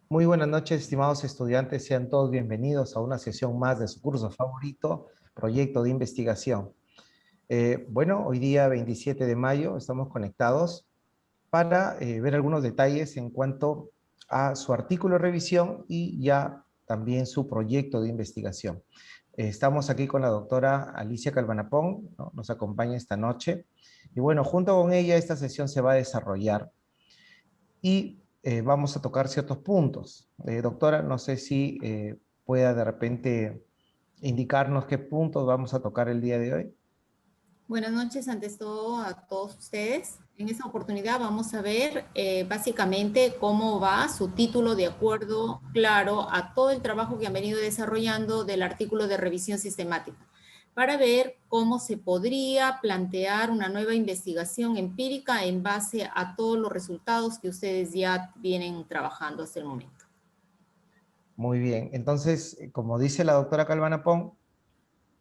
Muy buenas noches, estimados estudiantes. Sean todos bienvenidos a una sesión más de su curso favorito, Proyecto de Investigación. Bueno, hoy día 27 de mayo estamos conectados para ver algunos detalles en cuanto a su artículo de revisión y ya también su proyecto de investigación. Estamos aquí con la doctora Alicia Calvanapón, ¿no? Nos acompaña esta noche. Y bueno, junto con ella esta sesión se va a desarrollar y vamos a tocar ciertos puntos. Doctora, no sé si pueda de repente indicarnos qué puntos vamos a tocar el día de hoy. Buenas noches, antes todo, a todos ustedes. En esta oportunidad vamos a ver básicamente cómo va su título de acuerdo, claro, a todo el trabajo que han venido desarrollando del artículo de revisión sistemática, para ver cómo se podría plantear una nueva investigación empírica en base a todos los resultados que ustedes ya vienen trabajando hasta el momento. Muy bien, entonces, como dice la doctora Calvanapón,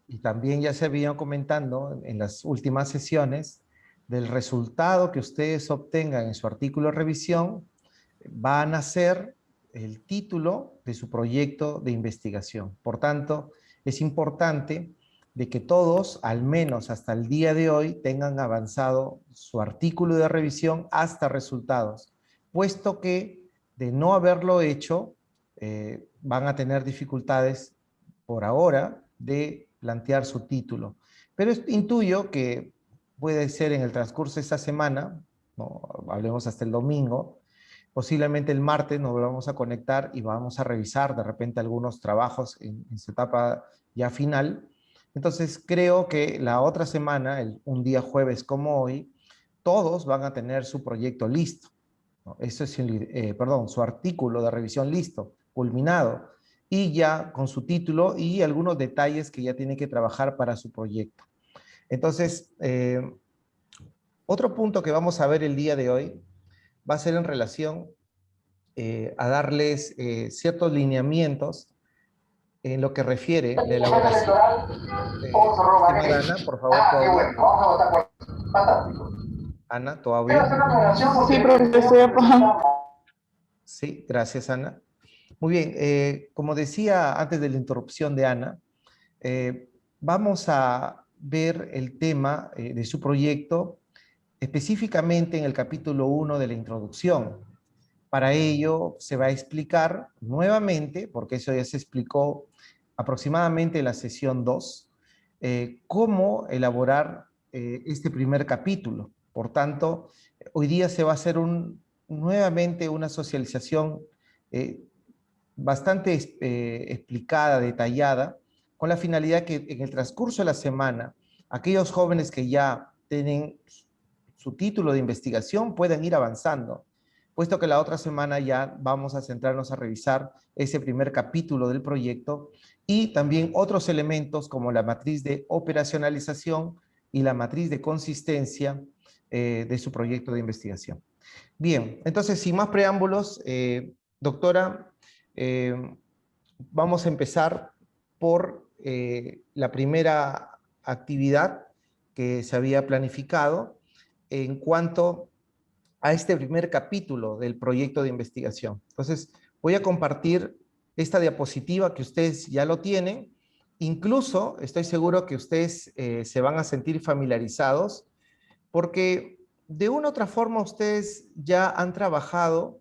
y también ya se había comentando en las últimas sesiones, del resultado que ustedes obtengan en su artículo de revisión, van a ser el título de su proyecto de investigación. Por tanto, es importante de que todos, al menos hasta el día de hoy, tengan avanzado su artículo de revisión hasta resultados, puesto que de no haberlo hecho, van a tener dificultades por ahora de plantear su título. Pero intuyo que puede ser en el transcurso de esta semana, ¿no? Hablemos hasta el domingo, posiblemente el martes nos volvamos a conectar y vamos a revisar de repente algunos trabajos en su etapa ya final. Entonces creo que la otra semana, un día jueves como hoy, todos van a tener su proyecto listo, ¿no? Eso es, perdón, su artículo de revisión listo, culminado, y ya con su título y algunos detalles que ya tiene que trabajar para su proyecto. Entonces, otro punto que vamos a ver el día de hoy va a ser en relación a darles ciertos lineamientos en lo que refiere la elaboración. Estimada Ana, por favor, tu audio. Ana, tu audio. Sí, profesor, estoy apagando. Sí, gracias, Ana. Muy bien, como decía antes de la interrupción de Ana, vamos a ver el tema de su proyecto específicamente en el capítulo 1 de la introducción. Para ello se va a explicar nuevamente, porque eso ya se explicó aproximadamente en la sesión 2, cómo elaborar este primer capítulo. Por tanto, hoy día se va a hacer nuevamente una socialización eh, bastante explicada, detallada, con la finalidad que en el transcurso de la semana, aquellos jóvenes que ya tienen su título de investigación puedan ir avanzando, puesto que la otra semana ya vamos a centrarnos a revisar ese primer capítulo del proyecto y también otros elementos como la matriz de operacionalización y la matriz de consistencia de su proyecto de investigación. Bien, entonces sin más preámbulos, doctora, eh, vamos a empezar por la primera actividad que se había planificado en cuanto a este primer capítulo del proyecto de investigación. Entonces, voy a compartir esta diapositiva que ustedes ya lo tienen. Incluso estoy seguro que ustedes se van a sentir familiarizados porque de una u otra forma ustedes ya han trabajado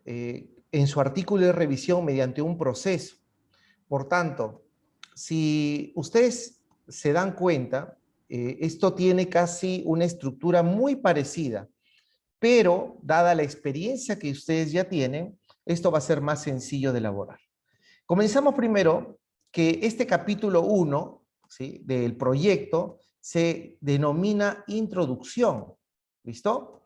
en su artículo de revisión mediante un proceso. Por tanto, si ustedes se dan cuenta, esto tiene casi una estructura muy parecida, pero dada la experiencia que ustedes ya tienen, esto va a ser más sencillo de elaborar. Comenzamos primero que este capítulo 1, ¿sí?, del proyecto se denomina introducción. ¿Listo?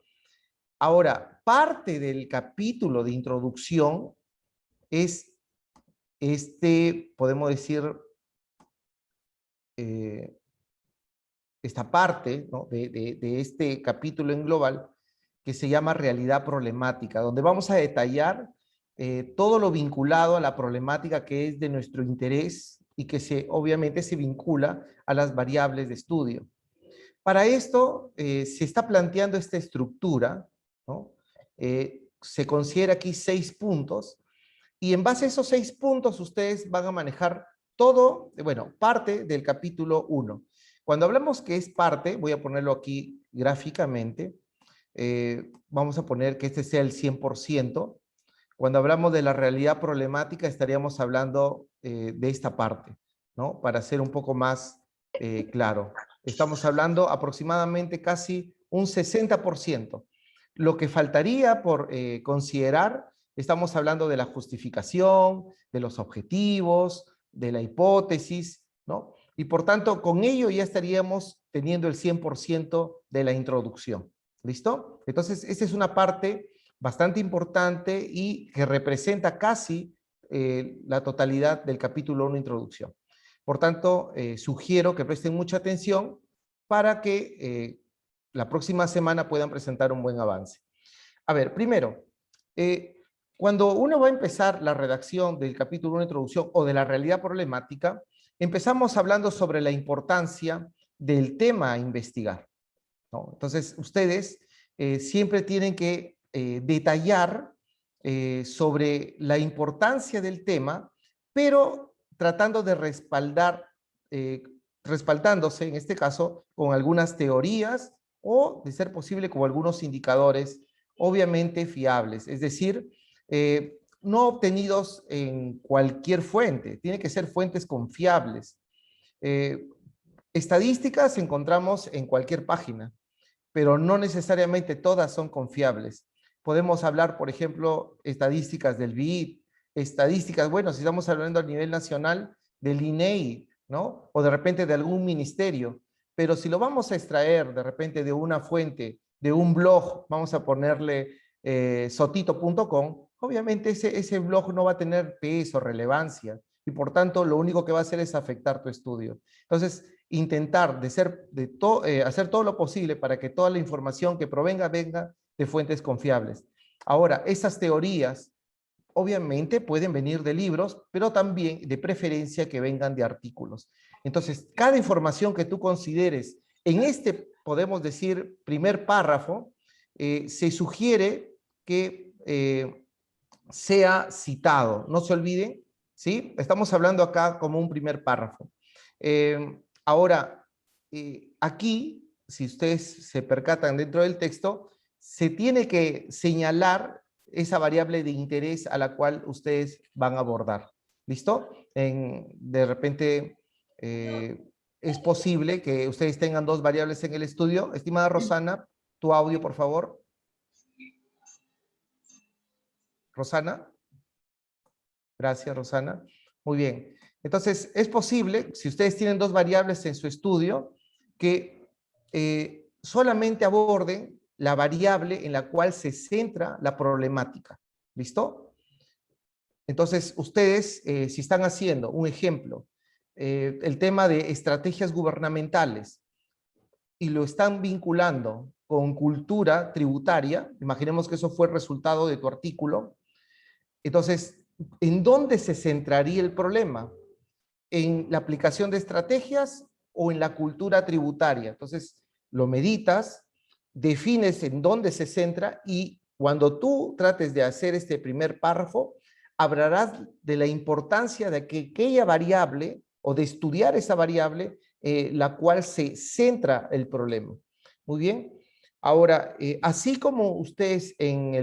Ahora, parte del capítulo de introducción es podemos decir, eh, esta parte, ¿no?, de este capítulo en global que se llama realidad problemática, donde vamos a detallar todo lo vinculado a la problemática que es de nuestro interés y que obviamente se vincula a las variables de estudio. Para esto se está planteando esta estructura, ¿no? Se considera aquí 6 puntos Y en base a esos 6 puntos, ustedes van a manejar todo, bueno, parte del capítulo 1. Cuando hablamos que es parte, voy a ponerlo aquí gráficamente, vamos a poner que este sea el 100%. Cuando hablamos de la realidad problemática, estaríamos hablando de esta parte, ¿no? Para ser un poco más claro. Estamos hablando aproximadamente casi un 60%. Lo que faltaría por considerar, estamos hablando de la justificación, de los objetivos, de la hipótesis, ¿no? Y por tanto, con ello ya estaríamos teniendo el 100% de la introducción. ¿Listo? Entonces, esta es una parte bastante importante y que representa casi la totalidad del capítulo 1, introducción. Por tanto, sugiero que presten mucha atención para que la próxima semana puedan presentar un buen avance. A ver, primero, cuando uno va a empezar la redacción del capítulo 1, introducción, o de la realidad problemática, empezamos hablando sobre la importancia del tema a investigar, ¿no? Entonces, ustedes siempre tienen que detallar sobre la importancia del tema, pero tratando de respaldándose, en este caso, con algunas teorías o, de ser posible, con algunos indicadores obviamente fiables, es decir, no obtenidos en cualquier fuente, tiene que ser fuentes confiables. Estadísticas encontramos en cualquier página, pero no necesariamente todas son confiables. Podemos hablar, por ejemplo, estadísticas del BID, estadísticas, bueno, si estamos hablando a nivel nacional, del INEI, ¿no? O de repente de algún ministerio. Pero si lo vamos a extraer de repente de una fuente, de un blog, vamos a ponerle sotito.com, obviamente ese blog no va a tener peso, relevancia, y por tanto lo único que va a hacer es afectar tu estudio. Entonces, intentar hacer todo lo posible para que toda la información que provenga venga de fuentes confiables. Ahora, esas teorías obviamente pueden venir de libros, pero también de preferencia que vengan de artículos. Entonces, cada información que tú consideres en este, podemos decir, primer párrafo, se sugiere que sea citado. No se olviden, ¿sí? Estamos hablando acá como un primer párrafo. Ahora, aquí, si ustedes se percatan dentro del texto, se tiene que señalar esa variable de interés a la cual ustedes van a abordar. ¿Listo? De repente, es posible que ustedes tengan 2 variables en el estudio. Estimada Rosana, tu audio, por favor. Rosana. Gracias, Rosana. Muy bien. Entonces, es posible, si ustedes tienen 2 variables en su estudio, que solamente aborden la variable en la cual se centra la problemática. ¿Listo? Entonces, ustedes, si están haciendo un ejemplo, el tema de estrategias gubernamentales, y lo están vinculando con cultura tributaria, imaginemos que eso fue el resultado de tu artículo, entonces, ¿en dónde se centraría el problema? ¿En la aplicación de estrategias o en la cultura tributaria? Entonces, lo meditas, defines en dónde se centra y cuando tú trates de hacer este primer párrafo, hablarás de la importancia de que aquella variable o de estudiar esa variable la cual se centra el problema. Muy bien. Ahora, así como ustedes en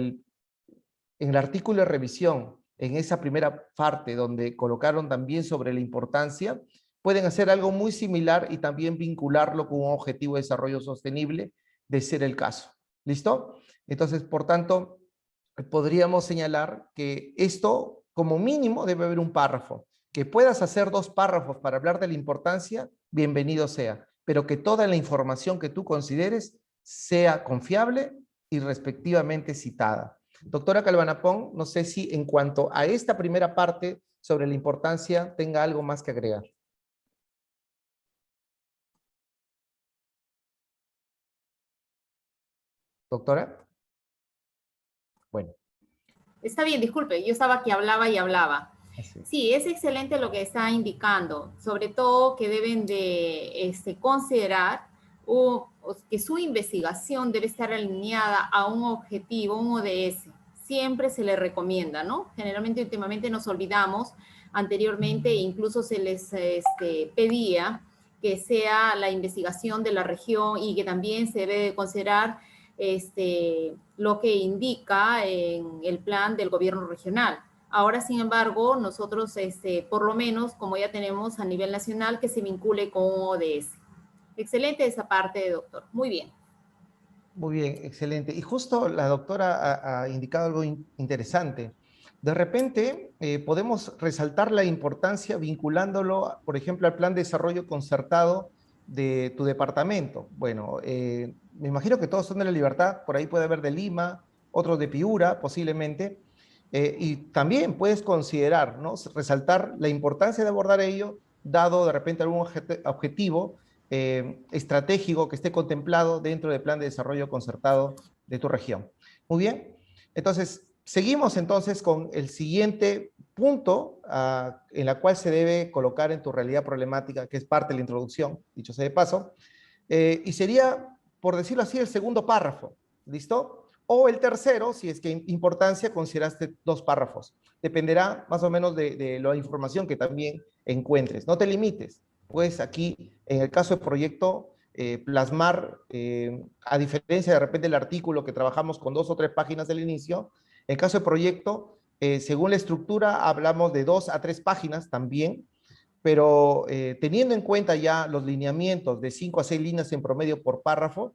el artículo de revisión, en esa primera parte donde colocaron también sobre la importancia, pueden hacer algo muy similar y también vincularlo con un objetivo de desarrollo sostenible, de ser el caso. ¿Listo? Entonces, por tanto, podríamos señalar que esto, como mínimo, debe haber un párrafo. Que puedas hacer 2 párrafos para hablar de la importancia, bienvenido sea, pero que toda la información que tú consideres sea confiable y respectivamente citada. Doctora Calvanapón, no sé si en cuanto a esta primera parte sobre la importancia tenga algo más que agregar. Doctora. Bueno. Está bien, disculpe, yo estaba que hablaba y hablaba. Así. Sí, es excelente lo que está indicando, sobre todo que deben de considerar que su investigación debe estar alineada a un objetivo, un ODS, siempre se le recomienda, ¿no? Generalmente últimamente nos olvidamos, anteriormente incluso se les pedía que sea la investigación de la región y que también se debe considerar lo que indica en el plan del gobierno regional. Ahora, sin embargo, nosotros, por lo menos, como ya tenemos a nivel nacional, que se vincule con ODS. Excelente esa parte, doctor. Muy bien. Muy bien, excelente. Y justo la doctora ha indicado algo interesante. De repente, podemos resaltar la importancia vinculándolo, por ejemplo, al plan de desarrollo concertado de tu departamento. Bueno, me imagino que todos son de La Libertad, por ahí puede haber de Lima, otros de Piura, posiblemente. Y también puedes considerar, ¿no? Resaltar la importancia de abordar ello, dado de repente algún objetivo estratégico que esté contemplado dentro del plan de desarrollo concertado de tu región. Muy bien, entonces seguimos entonces con el siguiente punto en la cual se debe colocar en tu realidad problemática, que es parte de la introducción, dicho sea de paso, y sería, por decirlo así, el segundo párrafo, ¿listo? O el tercero, si es que en importancia consideraste 2 párrafos. Dependerá más o menos de la información que también encuentres. No te limites. Pues aquí, en el caso del proyecto, plasmar, a diferencia de repente del artículo que trabajamos con 2 o 3 páginas del inicio, en el caso del proyecto, según la estructura, hablamos de 2 a 3 páginas también, pero teniendo en cuenta ya los lineamientos de 5 a 6 líneas en promedio por párrafo,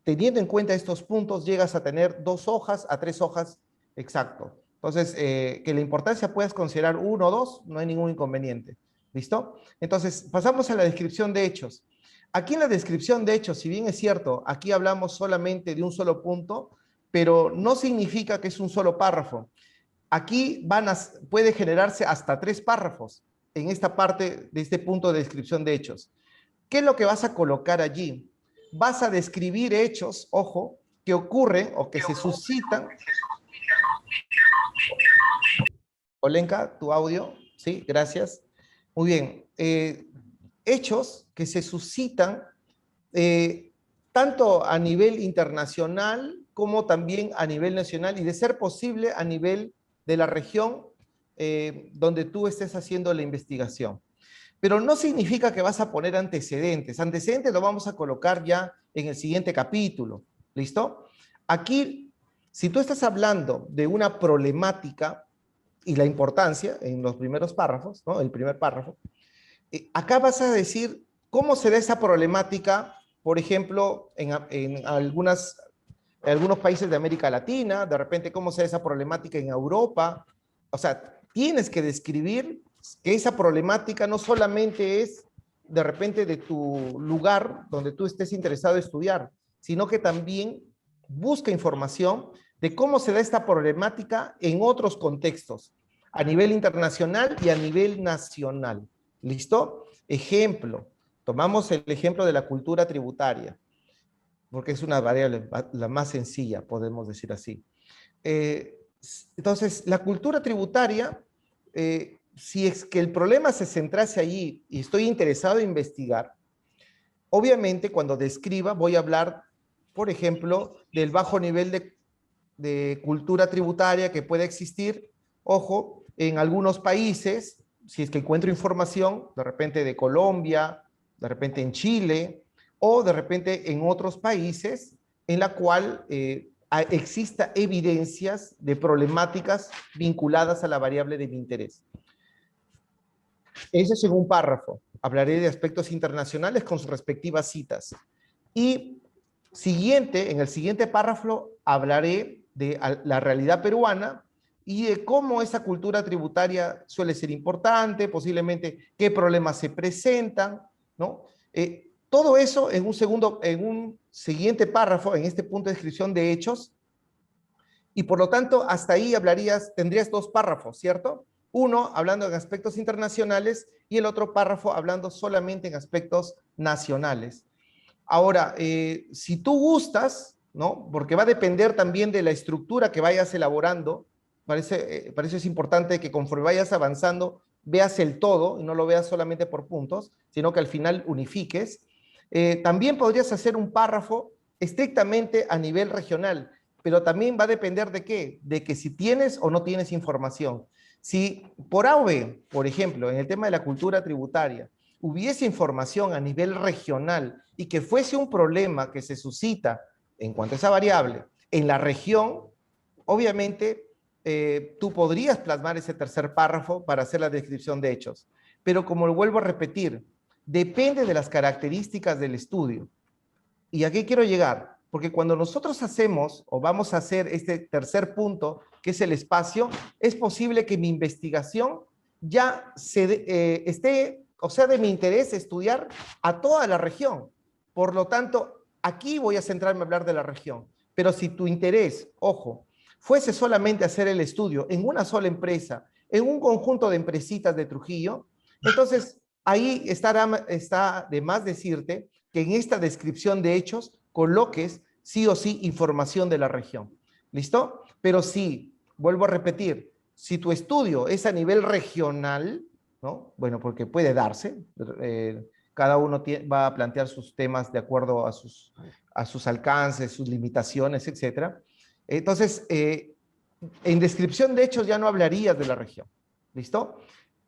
teniendo en cuenta estos puntos, llegas a tener 2 hojas a 3 hojas exacto. Entonces, que la importancia puedas considerar 1 o 2, no hay ningún inconveniente. ¿Listo? Entonces, pasamos a la descripción de hechos. Aquí en la descripción de hechos, si bien es cierto, aquí hablamos solamente de un solo punto, pero no significa que es un solo párrafo. Aquí puede generarse hasta 3 párrafos en esta parte de este punto de descripción de hechos. ¿Qué es lo que vas a colocar allí? Vas a describir hechos, ojo, que ocurren o que se suscitan. Olenka, tu audio. Sí, gracias. Muy bien. Hechos que se suscitan tanto a nivel internacional como también a nivel nacional y de ser posible a nivel de la región donde tú estés haciendo la investigación. Pero no significa que vas a poner antecedentes. Antecedentes lo vamos a colocar ya en el siguiente capítulo. ¿Listo? Aquí, si tú estás hablando de una problemática y la importancia en los primeros párrafos, ¿no? El primer párrafo, acá vas a decir cómo se da esa problemática, por ejemplo, en algunos países de América Latina, de repente cómo se da esa problemática en Europa. O sea, tienes que describir que esa problemática no solamente es de repente de tu lugar donde tú estés interesado en estudiar, sino que también busca información de cómo se da esta problemática en otros contextos, a nivel internacional y a nivel nacional. ¿Listo? Ejemplo, tomamos el ejemplo de la cultura tributaria, porque es una variable la más sencilla, podemos decir así. Entonces, la cultura tributaria, si es que el problema se centrase allí y estoy interesado en investigar, obviamente cuando describa voy a hablar, por ejemplo, del bajo nivel de cultura tributaria que puede existir, ojo, en algunos países, si es que encuentro información, de repente de Colombia, de repente en Chile, o de repente en otros países, en la cual exista evidencias de problemáticas vinculadas a la variable de mi interés. Ese es en un párrafo. Hablaré de aspectos internacionales con sus respectivas citas. Y en el siguiente párrafo hablaré de la realidad peruana y de cómo esa cultura tributaria suele ser importante, posiblemente qué problemas se presentan, ¿no? Todo eso en un siguiente párrafo, en este punto de descripción de hechos, y por lo tanto hasta ahí tendrías 2 párrafos, ¿cierto? Uno hablando en aspectos internacionales y el otro párrafo hablando solamente en aspectos nacionales. Ahora, si tú gustas, ¿no? Porque va a depender también de la estructura que vayas elaborando, para eso es importante que conforme vayas avanzando, veas el todo y no lo veas solamente por puntos, sino que al final unifiques. También podrías hacer un párrafo estrictamente a nivel regional, pero también va a depender de qué, de que si tienes o no tienes información. Si por A o B, por ejemplo, en el tema de la cultura tributaria, hubiese información a nivel regional y que fuese un problema que se suscita en cuanto a esa variable en la región, obviamente tú podrías plasmar ese tercer párrafo para hacer la descripción de hechos. Pero como lo vuelvo a repetir, depende de las características del estudio. ¿Y a qué quiero llegar? Porque cuando nosotros hacemos o vamos a hacer este tercer punto, que es el espacio, es posible que mi investigación ya esté, o sea, de mi interés estudiar a toda la región. Por lo tanto, aquí voy a centrarme a hablar de la región. Pero si tu interés, ojo, fuese solamente hacer el estudio en una sola empresa, en un conjunto de empresitas de Trujillo, entonces ahí está de más decirte que en esta descripción de hechos coloques sí o sí información de la región. ¿Listo? Pero sí, vuelvo a repetir, si tu estudio es a nivel regional, ¿no? Bueno, porque puede darse, cada uno va a plantear sus temas de acuerdo a sus alcances, sus limitaciones, etc. Entonces, en descripción de hechos ya no hablarías de la región. ¿Listo?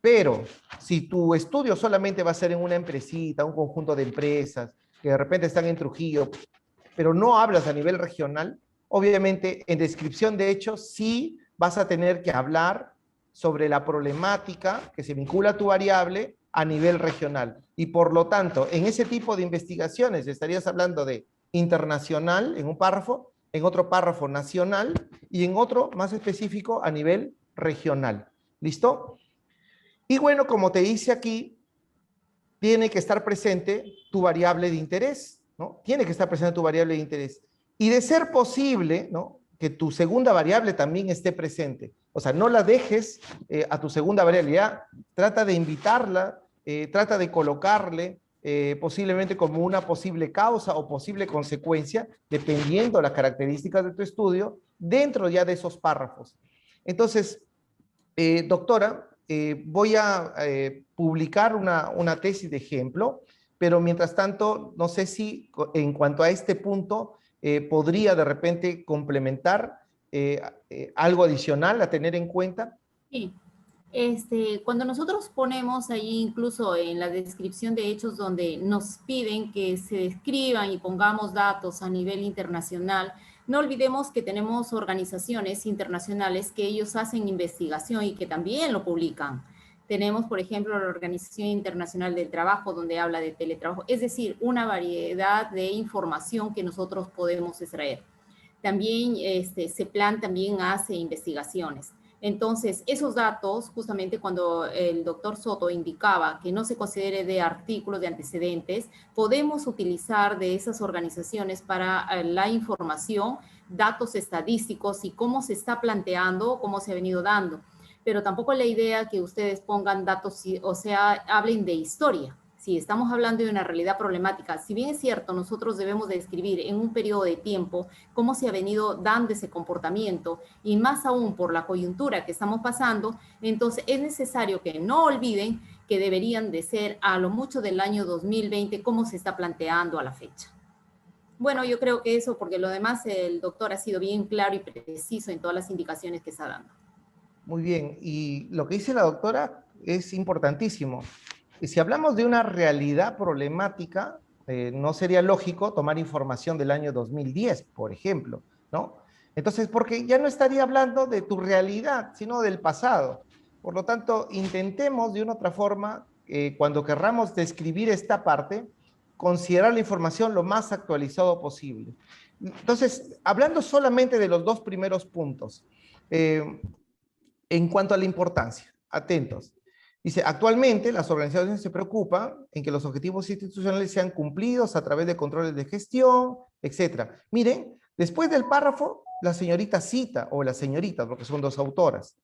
Pero si tu estudio solamente va a ser en una empresita, un conjunto de empresas que de repente están en Trujillo, pero no hablas a nivel regional, obviamente en descripción de hechos sí vas a tener que hablar sobre la problemática que se vincula a tu variable a nivel regional. Y por lo tanto, en ese tipo de investigaciones estarías hablando de internacional en un párrafo, en otro párrafo nacional y en otro más específico a nivel regional. ¿Listo? Y bueno, como te dice aquí, tiene que estar presente tu variable de interés, ¿no? Tiene que estar presente tu variable de interés. Y de ser posible, ¿no? Que tu segunda variable también esté presente. O sea, no la dejes a tu segunda variable, ya trata de invitarla, trata de colocarle posiblemente como una posible causa o posible consecuencia, dependiendo de las características de tu estudio, dentro ya de esos párrafos. Entonces, doctora, voy a publicar una tesis de ejemplo, pero mientras tanto, no sé si en cuanto a este punto podría de repente complementar algo adicional a tener en cuenta. Sí. Cuando nosotros ponemos ahí incluso en la descripción de hechos donde nos piden que se describan y pongamos datos a nivel internacional, no olvidemos que tenemos organizaciones internacionales que ellos hacen investigación y que también lo publican. Tenemos, por ejemplo, la Organización Internacional del Trabajo, donde habla de teletrabajo, es decir, una variedad de información que nosotros podemos extraer. También CEPLAN también hace investigaciones. Entonces, esos datos, justamente cuando el doctor Soto indicaba que no se considere de artículos de antecedentes, podemos utilizar de esas organizaciones para la información, datos estadísticos y cómo se está planteando, cómo se ha venido dando. Pero tampoco la idea que ustedes pongan datos, o sea, hablen de historia. Si estamos hablando de una realidad problemática, si bien es cierto, nosotros debemos de describir en un periodo de tiempo cómo se ha venido dando ese comportamiento y más aún por la coyuntura que estamos pasando, entonces es necesario que no olviden que deberían de ser a lo mucho del año 2020 cómo se está planteando a la fecha. Bueno, yo creo que eso, porque lo demás el doctor ha sido bien claro y preciso en todas las indicaciones que está dando. Muy bien, y lo que dice la doctora es importantísimo. Y si hablamos de una realidad problemática, no sería lógico tomar información del año 2010, por ejemplo, ¿no? Entonces, porque ya no estaría hablando de tu realidad, sino del pasado. Por lo tanto, intentemos de una otra forma, cuando querramos describir esta parte, considerar la información lo más actualizado posible. Entonces, hablando solamente de los dos primeros puntos, en cuanto a la importancia, atentos. Dice, actualmente las organizaciones se preocupan en que los objetivos institucionales sean cumplidos a través de controles de gestión, etc. Miren, después del párrafo, la señorita cita, o la señorita, porque son dos autoras.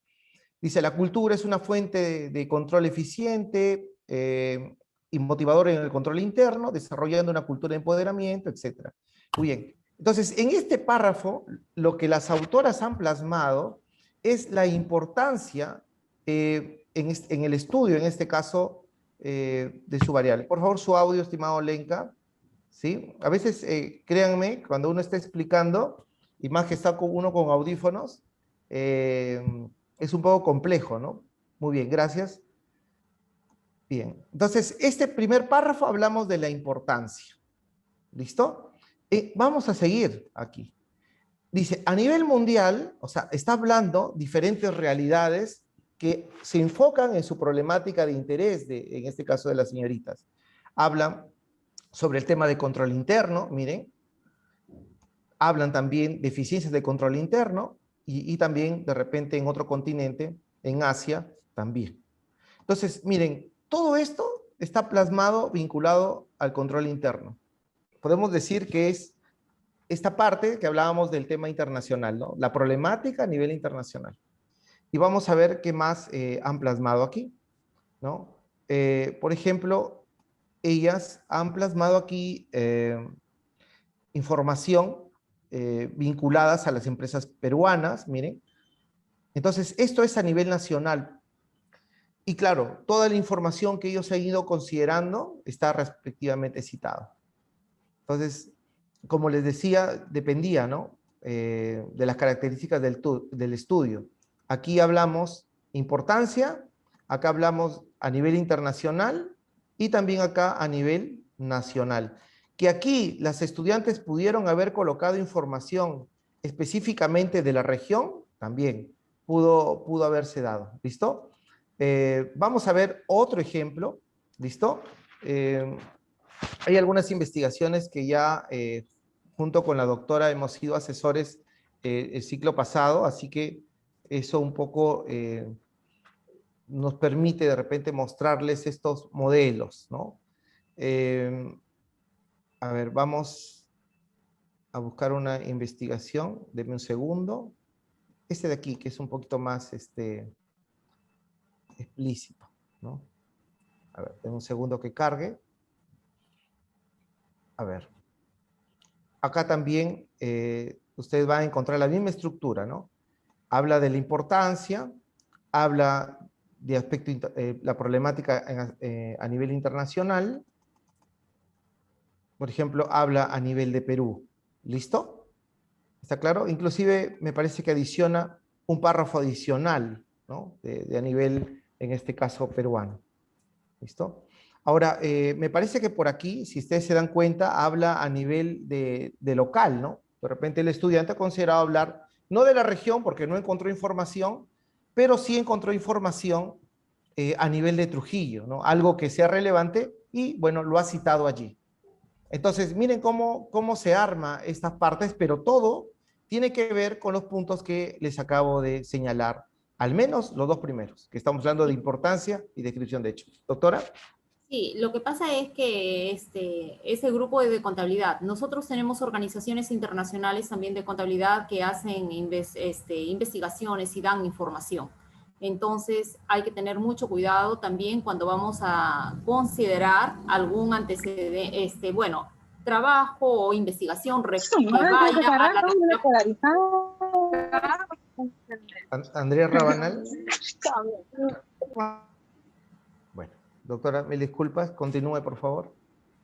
Dice, la cultura es una fuente de control eficiente y motivador en el control interno, desarrollando una cultura de empoderamiento, etc. Muy bien. Entonces, en este párrafo, lo que las autoras han plasmado es la importancia en el estudio, en este caso, de su variable. Por favor, su audio, estimado Lenka. ¿Sí? A veces, créanme, cuando uno está explicando, y más que está uno con audífonos, es un poco complejo, ¿no? Muy bien, gracias. Bien, entonces, este primer párrafo hablamos de la importancia. ¿Listo? Vamos a seguir aquí. Dice, a nivel mundial, o sea, está hablando diferentes realidades que se enfocan en su problemática de interés, en este caso de las señoritas. Hablan sobre el tema de control interno, miren. Hablan también de eficiencias de control interno y también, de repente, en otro continente, en Asia, también. Entonces, miren, todo esto está plasmado, vinculado al control interno. Podemos decir que es esta parte que hablábamos del tema internacional, ¿no? La problemática a nivel internacional. Y vamos a ver qué más han plasmado aquí, ¿no? Por ejemplo, ellas han plasmado aquí información vinculadas a las empresas peruanas, miren. Entonces, esto es a nivel nacional. Y claro, toda la información que ellos han ido considerando está respectivamente citada. Entonces, como les decía, dependía, ¿no? De las características del estudio. Aquí hablamos importancia, acá hablamos a nivel internacional y también acá a nivel nacional. Que aquí las estudiantes pudieron haber colocado información específicamente de la región, también pudo haberse dado. ¿Listo? Vamos a ver otro ejemplo. ¿Listo? Hay algunas investigaciones que ya junto con la doctora hemos sido asesores el ciclo pasado, así que eso un poco nos permite de repente mostrarles estos modelos, ¿no? A ver, vamos a buscar una investigación, denme un segundo. Este de aquí, que es un poquito más explícito, ¿no? A ver, denme un segundo que cargue. A ver. Acá también ustedes van a encontrar la misma estructura, ¿no? Habla de la importancia, habla de la problemática a nivel internacional. Por ejemplo, habla a nivel de Perú. ¿Listo? ¿Está claro? Inclusive me parece que adiciona un párrafo adicional, ¿no? De a nivel, en este caso, peruano. ¿Listo? Ahora, me parece que por aquí, si ustedes se dan cuenta, habla a nivel de local, ¿no? De repente el estudiante ha considerado hablar, no de la región, porque no encontró información, pero sí encontró información a nivel de Trujillo, ¿no? Algo que sea relevante y, bueno, lo ha citado allí. Entonces, miren cómo se arma estas partes, pero todo tiene que ver con los puntos que les acabo de señalar, al menos los dos primeros, que estamos hablando de importancia y descripción de hechos. Doctora. Sí, lo que pasa es que ese grupo es de contabilidad. Nosotros tenemos organizaciones internacionales también de contabilidad que hacen investigaciones y dan información. Entonces, hay que tener mucho cuidado también cuando vamos a considerar algún antecedente, bueno, trabajo o investigación que vaya a la... Andrea Rabanal. Bueno, doctora, mil disculpas, continúe, por favor.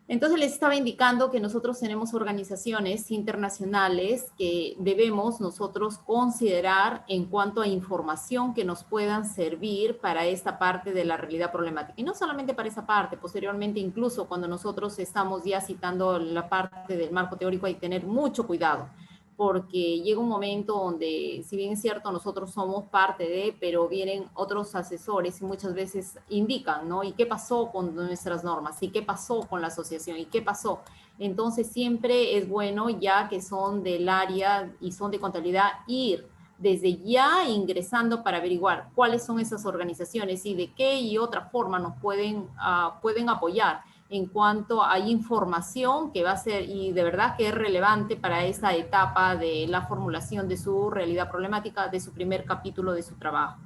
Entonces les estaba indicando que nosotros tenemos organizaciones internacionales que debemos nosotros considerar en cuanto a información que nos puedan servir para esta parte de la realidad problemática. Y no solamente para esa parte, posteriormente incluso cuando nosotros estamos ya citando la parte del marco teórico hay que tener mucho cuidado, porque llega un momento donde, si bien es cierto, nosotros somos parte de, pero vienen otros asesores y muchas veces indican, ¿no? ¿Y qué pasó con nuestras normas? ¿Y qué pasó con la asociación? ¿Y qué pasó? Entonces, siempre es bueno, ya que son del área y son de contabilidad, ir desde ya ingresando para averiguar cuáles son esas organizaciones y de qué y otra forma nos pueden apoyar en cuanto a información que va a ser y de verdad que es relevante para esta etapa de la formulación de su realidad problemática, de su primer capítulo de su trabajo.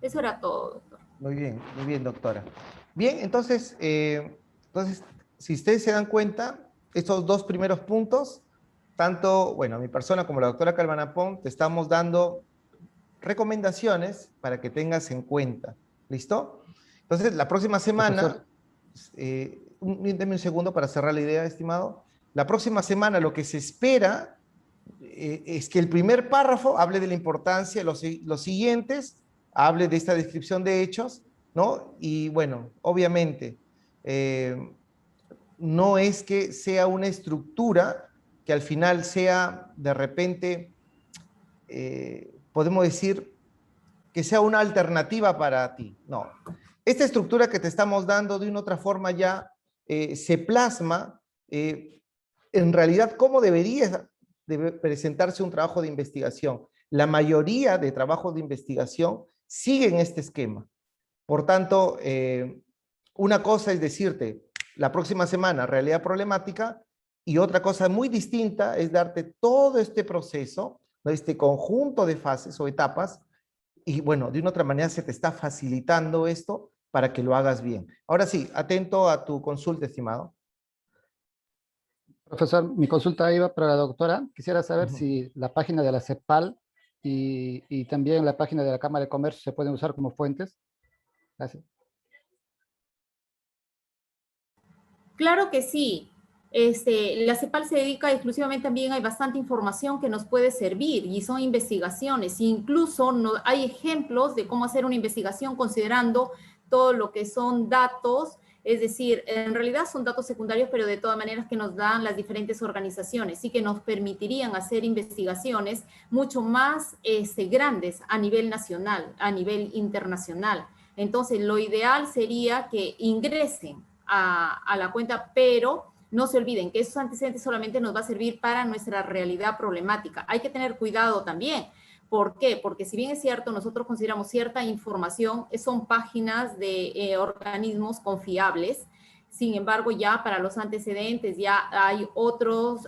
Eso era todo, doctor. Muy bien, doctora. Bien, entonces, si ustedes se dan cuenta, estos dos primeros puntos, tanto, bueno, mi persona como la doctora Calvanapón, te estamos dando recomendaciones para que tengas en cuenta. ¿Listo? Entonces, la próxima semana... Deme un segundo para cerrar la idea, estimado. La próxima semana lo que se espera es que el primer párrafo hable de la importancia, los siguientes hable de esta descripción de hechos, ¿no? Y bueno, obviamente, no es que sea una estructura que al final sea de repente, podemos decir, que sea una alternativa para ti. No. Esta estructura que te estamos dando de una otra forma ya se plasma en realidad cómo debería presentarse un trabajo de investigación. La mayoría de trabajos de investigación siguen este esquema. Por tanto, una cosa es decirte, la próxima semana, realidad problemática, y otra cosa muy distinta es darte todo este proceso, ¿no? Este conjunto de fases o etapas, y bueno, de una otra manera se te está facilitando esto para que lo hagas bien. Ahora sí, atento a tu consulta, estimado. Profesor, mi consulta iba para la doctora. Quisiera saber si la página de la CEPAL y también la página de la Cámara de Comercio se pueden usar como fuentes. Gracias. Claro que sí. La CEPAL se dedica exclusivamente también, hay bastante información que nos puede servir y son investigaciones. Incluso hay ejemplos de cómo hacer una investigación considerando todo lo que son datos, es decir, en realidad son datos secundarios, pero de todas maneras que nos dan las diferentes organizaciones y que nos permitirían hacer investigaciones mucho más grandes a nivel nacional, a nivel internacional. Entonces, lo ideal sería que ingresen a la cuenta, pero no se olviden que esos antecedentes solamente nos va a servir para nuestra realidad problemática. Hay que tener cuidado también. ¿Por qué? Porque si bien es cierto, nosotros consideramos cierta información, son páginas de organismos confiables. Sin embargo, ya para los antecedentes ya hay otros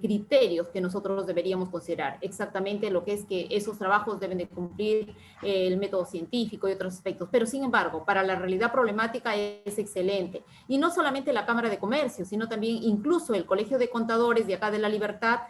criterios que nosotros deberíamos considerar. Exactamente lo que es que esos trabajos deben de cumplir el método científico y otros aspectos. Pero sin embargo, para la realidad problemática es excelente. Y no solamente la Cámara de Comercio, sino también incluso el Colegio de Contadores de acá de La Libertad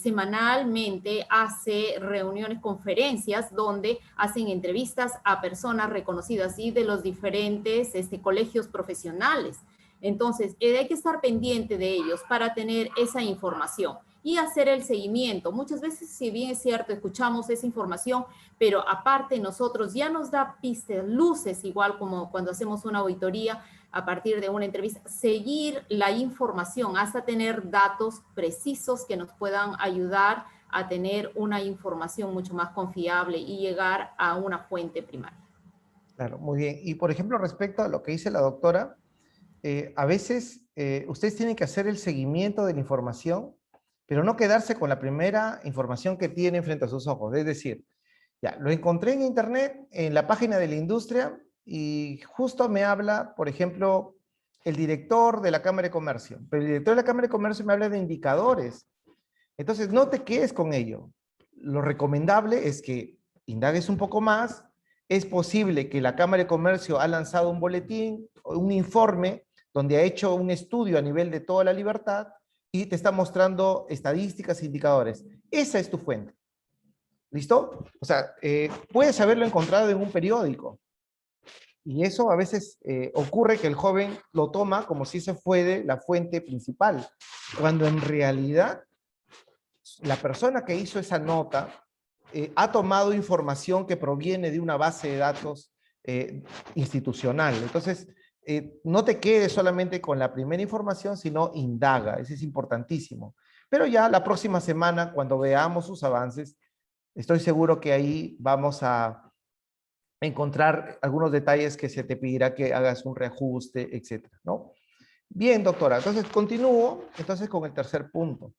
semanalmente hace reuniones, conferencias donde hacen entrevistas a personas reconocidas y de los diferentes colegios profesionales. Entonces, hay que estar pendiente de ellos para tener esa información y hacer el seguimiento. Muchas veces, si bien es cierto, escuchamos esa información, pero aparte nosotros ya nos da pistas, luces, igual como cuando hacemos una auditoría a partir de una entrevista, seguir la información hasta tener datos precisos que nos puedan ayudar a tener una información mucho más confiable y llegar a una fuente primaria. Claro, muy bien. Y por ejemplo, respecto a lo que dice la doctora, a veces ustedes tienen que hacer el seguimiento de la información, pero no quedarse con la primera información que tienen frente a sus ojos. Es decir, ya, lo encontré en internet, en la página de la industria, y justo me habla, por ejemplo, el director de la Cámara de Comercio. Pero el director de la Cámara de Comercio me habla de indicadores. Entonces, no te quedes con ello. Lo recomendable es que indagues un poco más. Es posible que la Cámara de Comercio ha lanzado un boletín, un informe, donde ha hecho un estudio a nivel de toda la libertad y te está mostrando estadísticas e indicadores. Esa es tu fuente. ¿Listo? O sea, puedes haberlo encontrado en un periódico. Y eso a veces ocurre que el joven lo toma como si se fuera la fuente principal, cuando en realidad la persona que hizo esa nota ha tomado información que proviene de una base de datos institucional. Entonces, no te quedes solamente con la primera información, sino indaga. Eso es importantísimo. Pero ya la próxima semana, cuando veamos sus avances, estoy seguro que ahí vamos a encontrar algunos detalles que se te pedirá que hagas un reajuste, etcétera, ¿no? Bien, doctora. Entonces, continúo entonces con el tercer punto.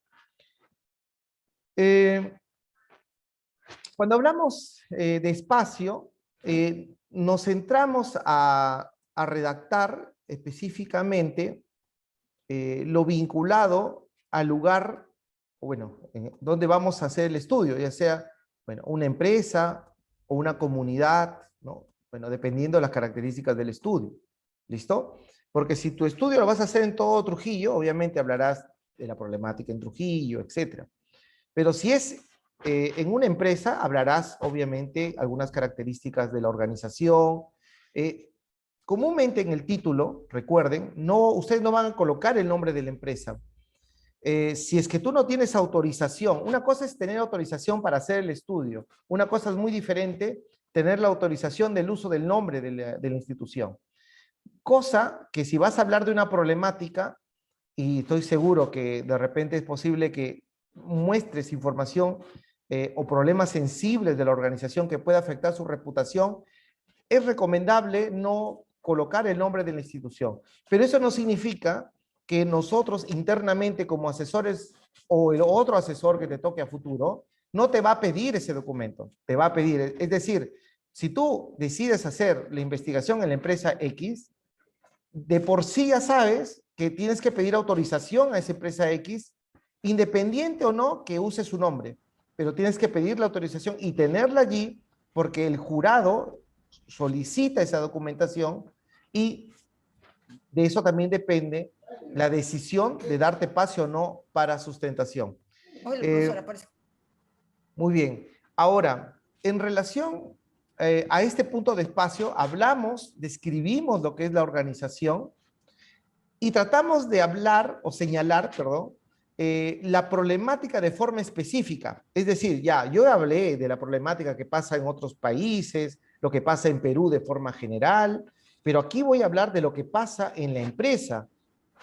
Cuando hablamos de espacio, nos centramos a redactar específicamente lo vinculado al lugar, bueno, donde vamos a hacer el estudio, ya sea, bueno, una empresa o una comunidad, ¿no? Bueno, dependiendo de las características del estudio. ¿Listo? Porque si tu estudio lo vas a hacer en todo Trujillo, obviamente hablarás de la problemática en Trujillo, etcétera. Pero si es en una empresa, hablarás obviamente algunas características de la organización. Comúnmente en el título, recuerden, ustedes no van a colocar el nombre de la empresa. si es que tú no tienes autorización, una cosa es tener autorización para hacer el estudio, una cosa es muy diferente tener la autorización del uso del nombre de la institución. Cosa que si vas a hablar de una problemática, y estoy seguro que de repente es posible que muestres información o problemas sensibles de la organización que pueda afectar su reputación, es recomendable no colocar el nombre de la institución. Pero eso no significa que nosotros internamente como asesores o el otro asesor que te toque a futuro, no te va a pedir ese documento, te va a pedir, es decir, si tú decides hacer la investigación en la empresa X, de por sí ya sabes que tienes que pedir autorización a esa empresa X, independiente o no que use su nombre, pero tienes que pedir la autorización y tenerla allí porque el jurado solicita esa documentación y de eso también depende la decisión de darte pase o no para sustentación. Oye, profesora, parece... Muy bien. Ahora, en relación a este punto de espacio, hablamos, describimos lo que es la organización y tratamos de hablar o señalar, perdón, la problemática de forma específica. Es decir, ya, yo hablé de la problemática que pasa en otros países, lo que pasa en Perú de forma general, pero aquí voy a hablar de lo que pasa en la empresa.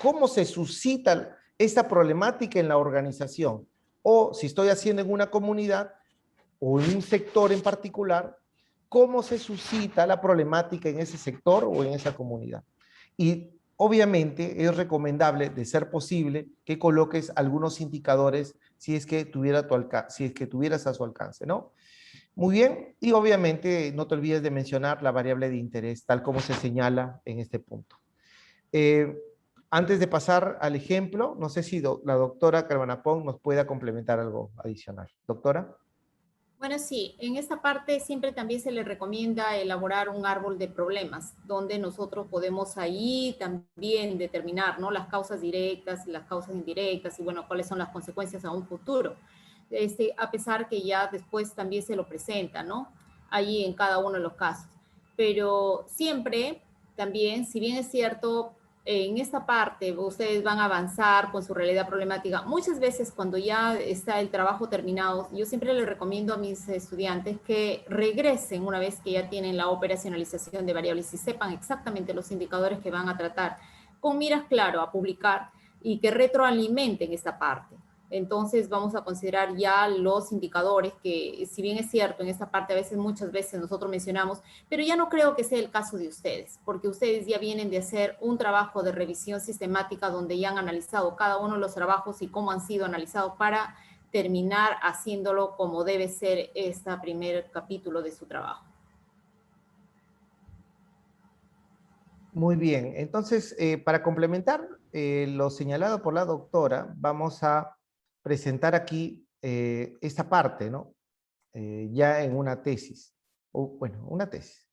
¿Cómo se suscita esta problemática en la organización? O si estoy haciendo en una comunidad o en un sector en particular, ¿cómo se suscita la problemática en ese sector o en esa comunidad? Y obviamente es recomendable, de ser posible, que coloques algunos indicadores si es que tuvieras a su alcance, ¿no? Muy bien, y obviamente no te olvides de mencionar la variable de interés, tal como se señala en este punto. Antes de pasar al ejemplo, no sé si la doctora Carvanapong nos pueda complementar algo adicional. Doctora. Bueno, sí, en esta parte siempre también se le recomienda elaborar un árbol de problemas, donde nosotros podemos ahí también determinar, ¿no?, las causas directas, las causas indirectas y, bueno, cuáles son las consecuencias a un futuro. A pesar que ya después también se lo presenta, ¿no?, ahí en cada uno de los casos. Pero siempre también, si bien es cierto, en esta parte ustedes van a avanzar con su realidad problemática. Muchas veces cuando ya está el trabajo terminado, yo siempre les recomiendo a mis estudiantes que regresen una vez que ya tienen la operacionalización de variables y sepan exactamente los indicadores que van a tratar, con miras, claro, a publicar y que retroalimenten esta parte. Entonces vamos a considerar ya los indicadores que, si bien es cierto, en esta parte muchas veces nosotros mencionamos, pero ya no creo que sea el caso de ustedes, porque ustedes ya vienen de hacer un trabajo de revisión sistemática donde ya han analizado cada uno de los trabajos y cómo han sido analizados para terminar haciéndolo como debe ser este primer capítulo de su trabajo. Muy bien, entonces para complementar lo señalado por la doctora, vamos a presentar aquí esta parte, ¿no? Ya en una tesis, o bueno, una tesis.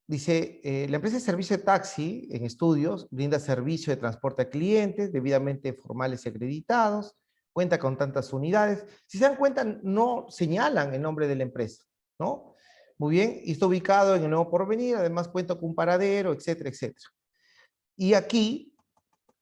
Dice, la empresa de servicio de taxi en estudios brinda servicio de transporte a clientes debidamente formales y acreditados, cuenta con tantas unidades. Si se dan cuenta, no señalan el nombre de la empresa, ¿no? Muy bien, y está ubicado en el Nuevo Porvenir, además cuenta con un paradero, etcétera, etcétera. Y aquí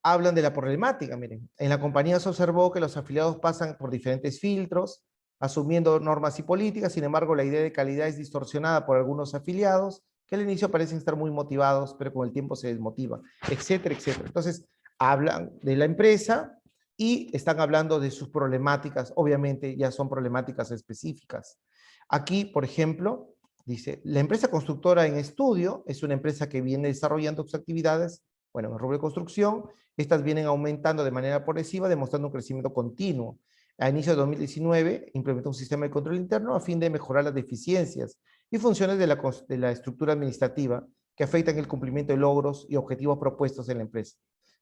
hablan de la problemática, miren. En la compañía se observó que los afiliados pasan por diferentes filtros, asumiendo normas y políticas, sin embargo la idea de calidad es distorsionada por algunos afiliados, que al inicio parecen estar muy motivados, pero con el tiempo se desmotiva, etcétera, etcétera. Entonces, hablan de la empresa y están hablando de sus problemáticas, obviamente ya son problemáticas específicas. Aquí, por ejemplo, dice, la empresa constructora en estudio es una empresa que viene desarrollando sus actividades, bueno, en el rubro de construcción, estas vienen aumentando de manera progresiva, demostrando un crecimiento continuo. A inicio de 2019, implementó un sistema de control interno a fin de mejorar las deficiencias y funciones de la estructura administrativa que afectan el cumplimiento de logros y objetivos propuestos en la empresa.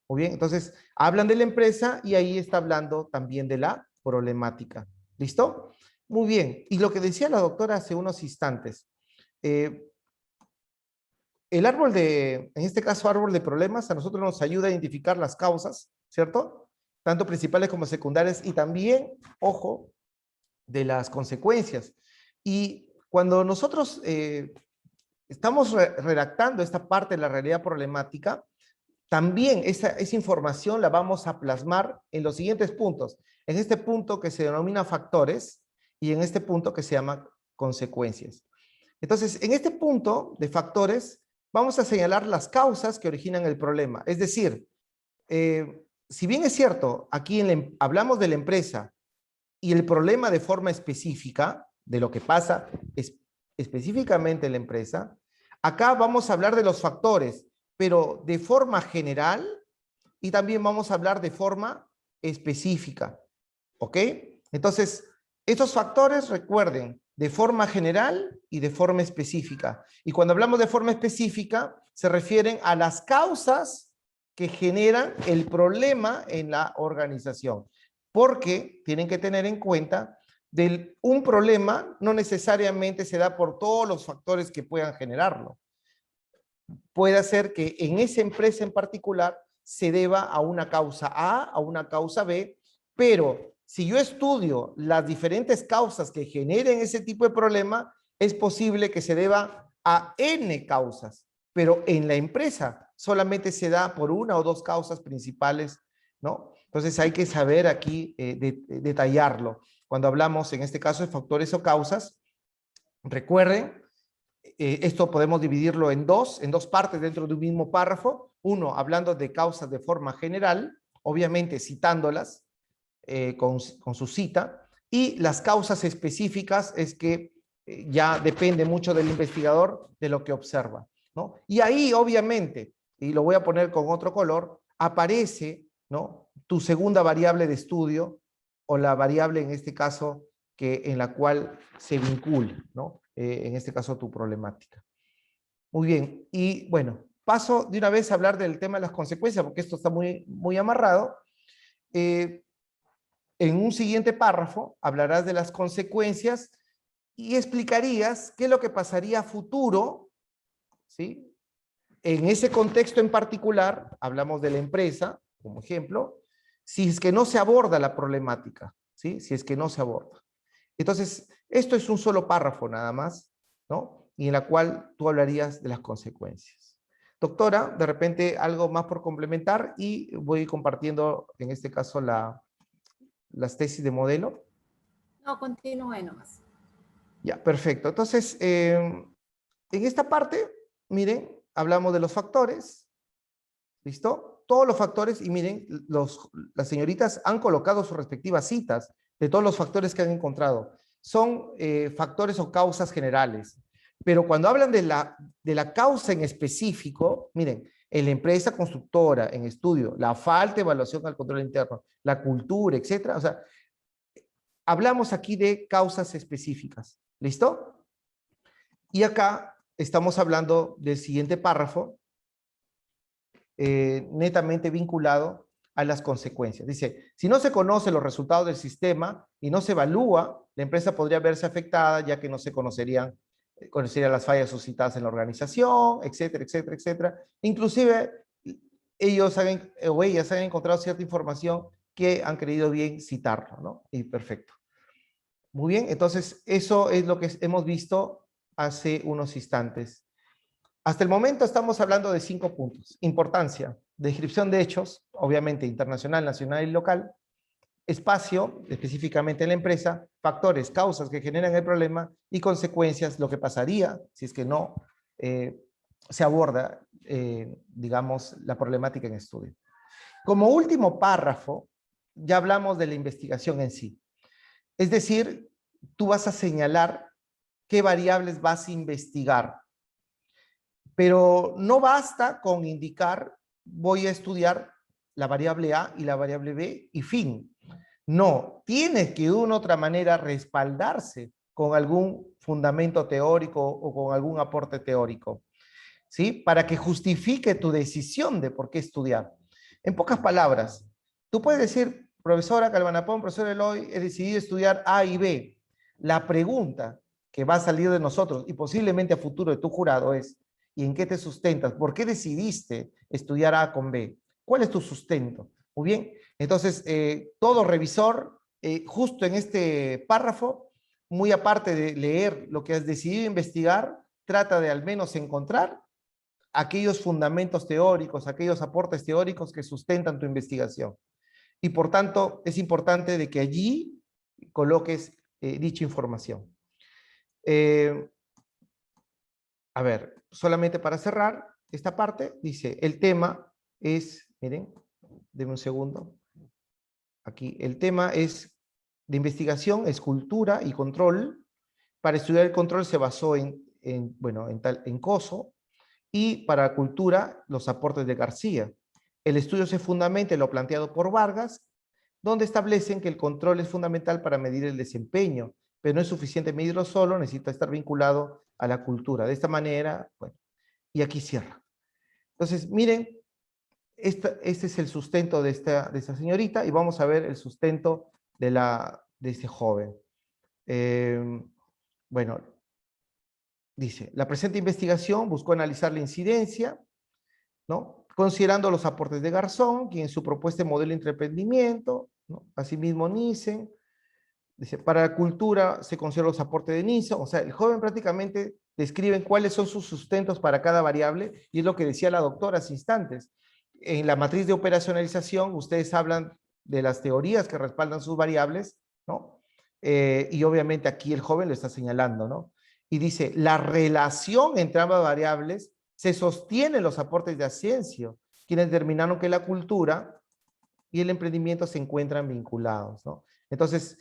Muy bien, entonces, hablan de la empresa y ahí está hablando también de la problemática. ¿Listo? Muy bien, y lo que decía la doctora hace unos instantes, el árbol en este caso árbol de problemas, a nosotros nos ayuda a identificar las causas, ¿cierto? Tanto principales como secundarias y también, ojo, de las consecuencias. Y cuando nosotros estamos redactando esta parte de la realidad problemática, también esa información la vamos a plasmar en los siguientes puntos. En este punto que se denomina factores y en este punto que se llama consecuencias. Entonces, en este punto de factores, vamos a señalar las causas que originan el problema. Es decir, si bien es cierto, aquí hablamos de la empresa y el problema de forma específica, de lo que pasa específicamente en la empresa, acá vamos a hablar de los factores, pero de forma general y también vamos a hablar de forma específica. ¿Ok? Entonces, estos factores, recuerden, de forma general y de forma específica. Y cuando hablamos de forma específica, se refieren a las causas que generan el problema en la organización. Porque tienen que tener en cuenta un problema no necesariamente se da por todos los factores que puedan generarlo. Puede ser que en esa empresa en particular se deba a una causa A, a una causa B, pero si yo estudio las diferentes causas que generen ese tipo de problema, es posible que se deba a N causas, pero en la empresa solamente se da por una o dos causas principales, ¿no? Entonces hay que saber aquí detallarlo. Cuando hablamos, en este caso, de factores o causas, recuerden, esto podemos dividirlo en dos partes dentro de un mismo párrafo. Uno, hablando de causas de forma general, obviamente citándolas con su cita, y las causas específicas es que ya depende mucho del investigador de lo que observa, ¿no? Y ahí, obviamente, y lo voy a poner con otro color, aparece, ¿no?, tu segunda variable de estudio, o la variable en este caso en la cual se vincula, ¿no? En este caso tu problemática. Muy bien, y bueno, paso de una vez a hablar del tema de las consecuencias, porque esto está muy amarrado. En un siguiente párrafo hablarás de las consecuencias y explicarías qué es lo que pasaría a futuro, ¿sí? En ese contexto en particular, hablamos de la empresa, como ejemplo, si es que no se aborda la problemática, ¿sí? Si es que no se aborda. Entonces, esto es un solo párrafo nada más, ¿no? Y en la cual tú hablarías de las consecuencias. Doctora, de repente algo más por complementar y voy compartiendo en este caso las tesis de modelo. No, continúe nomás. Ya, perfecto. Entonces, en esta parte, miren, hablamos de los factores, ¿listo? Todos los factores, y miren, las señoritas han colocado sus respectivas citas de todos los factores que han encontrado. Son factores o causas generales. Pero cuando hablan de la causa en específico, miren, en la empresa constructora, en estudio, la falta de evaluación al control interno, la cultura, etcétera. O sea, hablamos aquí de causas específicas. ¿Listo? Y acá estamos hablando del siguiente párrafo, netamente vinculado a las consecuencias. Dice, si no se conocen los resultados del sistema y no se evalúa, la empresa podría verse afectada, ya que no se conocerían las fallas suscitadas en la organización, etcétera, etcétera, etcétera. Inclusive, ellas han encontrado cierta información que han creído bien citarlo, ¿no? Y perfecto. Muy bien, entonces eso es lo que hemos visto hace unos instantes. Hasta el momento estamos hablando de 5 puntos. Importancia, descripción de hechos, obviamente internacional, nacional y local. Espacio, específicamente en la empresa. Factores, causas que generan el problema y consecuencias, lo que pasaría si es que no se aborda, digamos, la problemática en estudio. Como último párrafo, ya hablamos de la investigación en sí. Es decir, tú vas a señalar qué variables vas a investigar. Pero no basta con indicar, voy a estudiar la variable A y la variable B y fin. No, tienes que de una u otra manera respaldarse con algún fundamento teórico o con algún aporte teórico, ¿sí? Para que justifique tu decisión de por qué estudiar. En pocas palabras, tú puedes decir, profesora Calvanapón, profesor Eloy, he decidido estudiar A y B. La pregunta que va a salir de nosotros y posiblemente a futuro de tu jurado es, ¿y en qué te sustentas? ¿Por qué decidiste estudiar A con B? ¿Cuál es tu sustento? Muy bien, entonces todo revisor, justo en este párrafo, muy aparte de leer lo que has decidido investigar, trata de al menos encontrar aquellos fundamentos teóricos, aquellos aportes teóricos que sustentan tu investigación. Y por tanto, es importante de que allí coloques dicha información. A ver, solamente para cerrar esta parte, dice, el tema es, miren, denme un segundo. Aquí, el tema es de investigación, es cultura y control. Para estudiar el control se basó en Coso, y para cultura, los aportes de García. El estudio se fundamenta en lo planteado por Vargas, donde establecen que el control es fundamental para medir el desempeño, pero no es suficiente medirlo solo, necesita estar vinculado a la cultura. De esta manera, bueno, y aquí cierra. Entonces, miren, este es el sustento de esta señorita, y vamos a ver el sustento de este joven. Bueno, dice, la presente investigación buscó analizar la incidencia, ¿no?, considerando los aportes de Garzón, quien en su propuesta de modelo de intraemprendimiento, ¿no?, asimismo Nissen, dice, para la cultura se consideran los aportes de Nissen, o sea, el joven prácticamente describe cuáles son sus sustentos para cada variable, y es lo que decía la doctora hace instantes. En la matriz de operacionalización, ustedes hablan de las teorías que respaldan sus variables, ¿no? Y obviamente aquí el joven lo está señalando, ¿no? Y dice, la relación entre ambas variables se sostiene en los aportes de Asensio, quienes determinaron que la cultura y el emprendimiento se encuentran vinculados, ¿no? Entonces,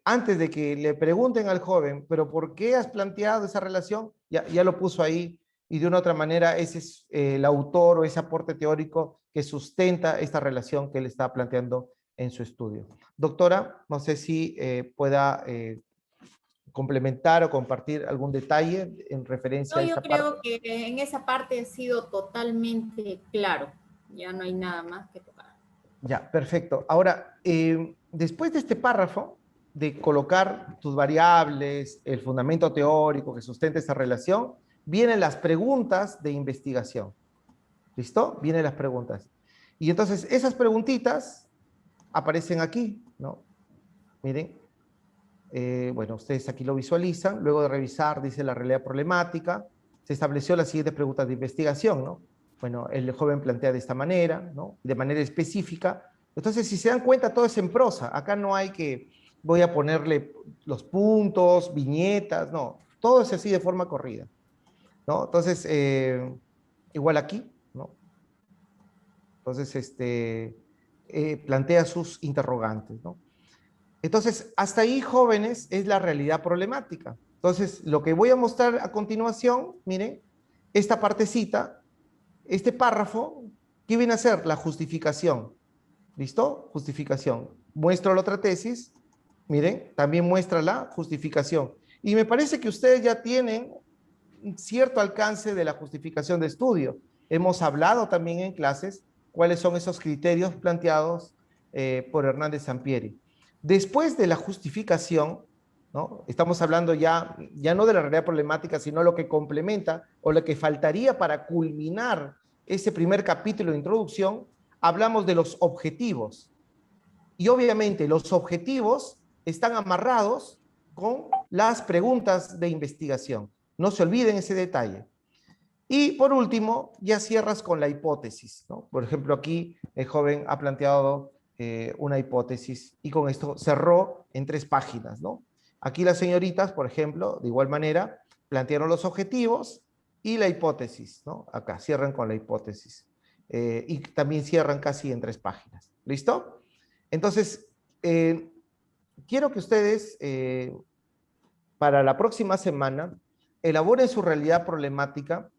antes de que le pregunten al joven, ¿pero por qué has planteado esa relación? Ya lo puso ahí, y de una otra manera ese es el autor o ese aporte teórico que sustenta esta relación que él está planteando en su estudio. Doctora, no sé si pueda complementar o compartir algún detalle en referencia a esta parte. Yo creo que en esa parte ha sido totalmente claro. Ya no hay nada más que tocar. Ya, perfecto. Ahora, después de este párrafo, de colocar tus variables, el fundamento teórico que sustenta esa relación, vienen las preguntas de investigación. ¿Listo? Vienen las preguntas. Y entonces, esas preguntitas aparecen aquí, ¿no? Miren. Bueno, ustedes aquí lo visualizan. Luego de revisar, dice la realidad problemática, se estableció las siguientes preguntas de investigación, ¿no? Bueno, el joven plantea de esta manera, ¿no?, de manera específica. Entonces, si se dan cuenta, todo es en prosa. Acá no hay que, voy a ponerle los puntos, viñetas, no. Todo es así de forma corrida, ¿no? Entonces, igual aquí, ¿no? Entonces, plantea sus interrogantes, ¿no? Entonces, hasta ahí, jóvenes, es la realidad problemática. Entonces, lo que voy a mostrar a continuación, miren, esta partecita, este párrafo, ¿qué viene a ser? La justificación. ¿Listo? Justificación. Muestro la otra tesis, miren, también muestra la justificación. Y me parece que ustedes ya tienen un cierto alcance de la justificación de estudio. Hemos hablado también en clases cuáles son esos criterios planteados por Hernández Sampieri. Después de la justificación, ¿no?, estamos hablando ya no de la realidad problemática, sino lo que complementa o lo que faltaría para culminar ese primer capítulo de introducción, hablamos de los objetivos. Y obviamente los objetivos están amarrados con las preguntas de investigación. No se olviden ese detalle. Y por último, ya cierras con la hipótesis, ¿no? Por ejemplo, aquí el joven ha planteado una hipótesis y con esto cerró en 3 páginas, ¿no? Aquí las señoritas, por ejemplo, de igual manera, plantearon los objetivos y la hipótesis, ¿no? Acá cierran con la hipótesis. Y también cierran casi en 3 páginas. ¿Listo? Entonces, quiero que ustedes, para la próxima semana, elaboren su realidad problemática.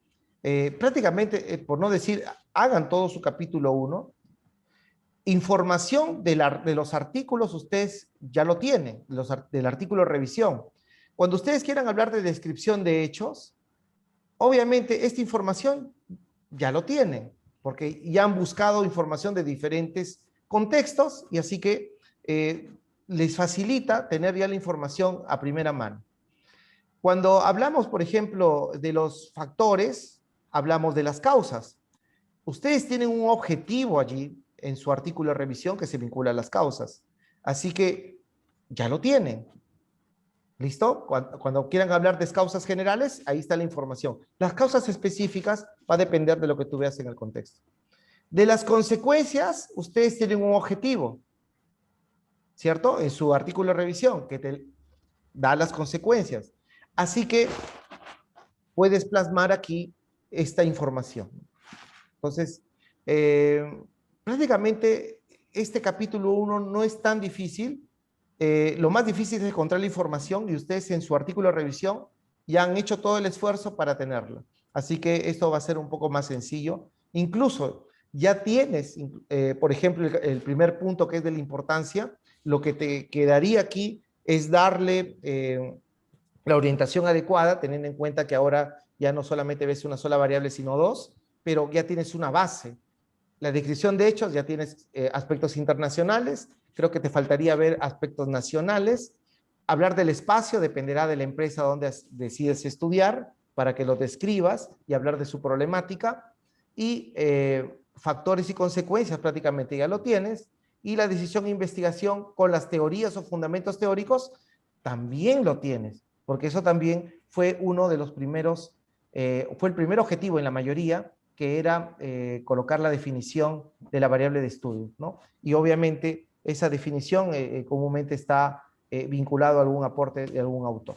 Prácticamente, por no decir, hagan todo su capítulo 1. Información de los artículos ustedes ya lo tienen, del artículo de revisión. Cuando ustedes quieran hablar de descripción de hechos, obviamente esta información ya lo tienen, porque ya han buscado información de diferentes contextos, y así que les facilita tener ya la información a primera mano. Cuando hablamos, por ejemplo, de los factores, hablamos de las causas. Ustedes tienen un objetivo allí en su artículo de revisión que se vincula a las causas. Así que ya lo tienen. ¿Listo? Cuando quieran hablar de causas generales, ahí está la información. Las causas específicas va a depender de lo que tú veas en el contexto. De las consecuencias, ustedes tienen un objetivo, ¿cierto? En su artículo de revisión, que te da las consecuencias. Así que puedes plasmar aquí esta información. Entonces, prácticamente este capítulo 1 no es tan difícil. Lo más difícil es encontrar la información y ustedes en su artículo de revisión ya han hecho todo el esfuerzo para tenerla. Así que esto va a ser un poco más sencillo. Incluso ya tienes, por ejemplo, el primer punto que es de la importancia. Lo que te quedaría aquí es darle la orientación adecuada, teniendo en cuenta que ahora ya no solamente ves una sola variable, sino dos, pero ya tienes una base. La descripción de hechos, ya tienes aspectos internacionales, creo que te faltaría ver aspectos nacionales. Hablar del espacio dependerá de la empresa donde decides estudiar para que lo describas y hablar de su problemática. Y factores y consecuencias prácticamente ya lo tienes. Y la decisión e investigación con las teorías o fundamentos teóricos también lo tienes, porque eso también fue uno de los primeros, fue el primer objetivo en la mayoría, que era colocar la definición de la variable de estudio, ¿no? Y obviamente esa definición comúnmente está vinculado a algún aporte de algún autor.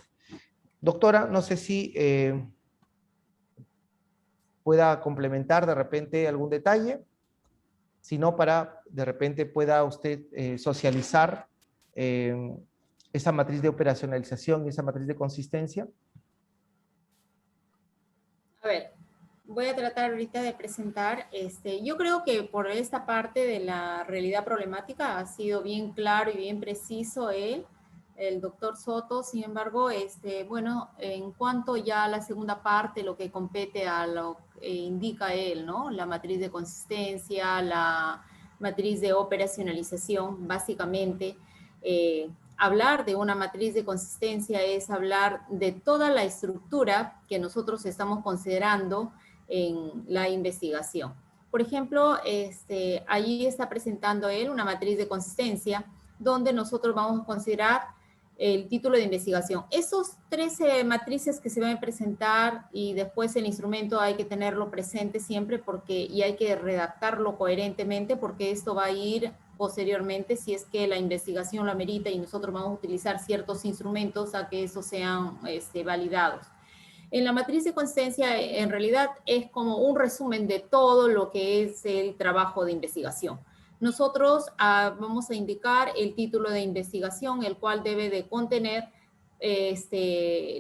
Doctora, no sé si pueda complementar de repente algún detalle, si no, para de repente pueda usted socializar esa matriz de operacionalización y esa matriz de consistencia. A ver, voy a tratar ahorita de presentar, yo creo que por esta parte de la realidad problemática ha sido bien claro y bien preciso el doctor Soto. Sin embargo, bueno, en cuanto ya a la segunda parte, lo que compete a lo que indica él, ¿no? La matriz de consistencia, la matriz de operacionalización, básicamente, hablar de una matriz de consistencia es hablar de toda la estructura que nosotros estamos considerando en la investigación. Por ejemplo, allí está presentando él una matriz de consistencia donde nosotros vamos a considerar el título de investigación. Esos 13 matrices que se van a presentar y después el instrumento hay que tenerlo presente siempre y hay que redactarlo coherentemente porque esto va a ir posteriormente si es que la investigación lo amerita y nosotros vamos a utilizar ciertos instrumentos a que esos sean validados. En la matriz de consistencia, en realidad, es como un resumen de todo lo que es el trabajo de investigación. Nosotros vamos a indicar el título de investigación, el cual debe de contener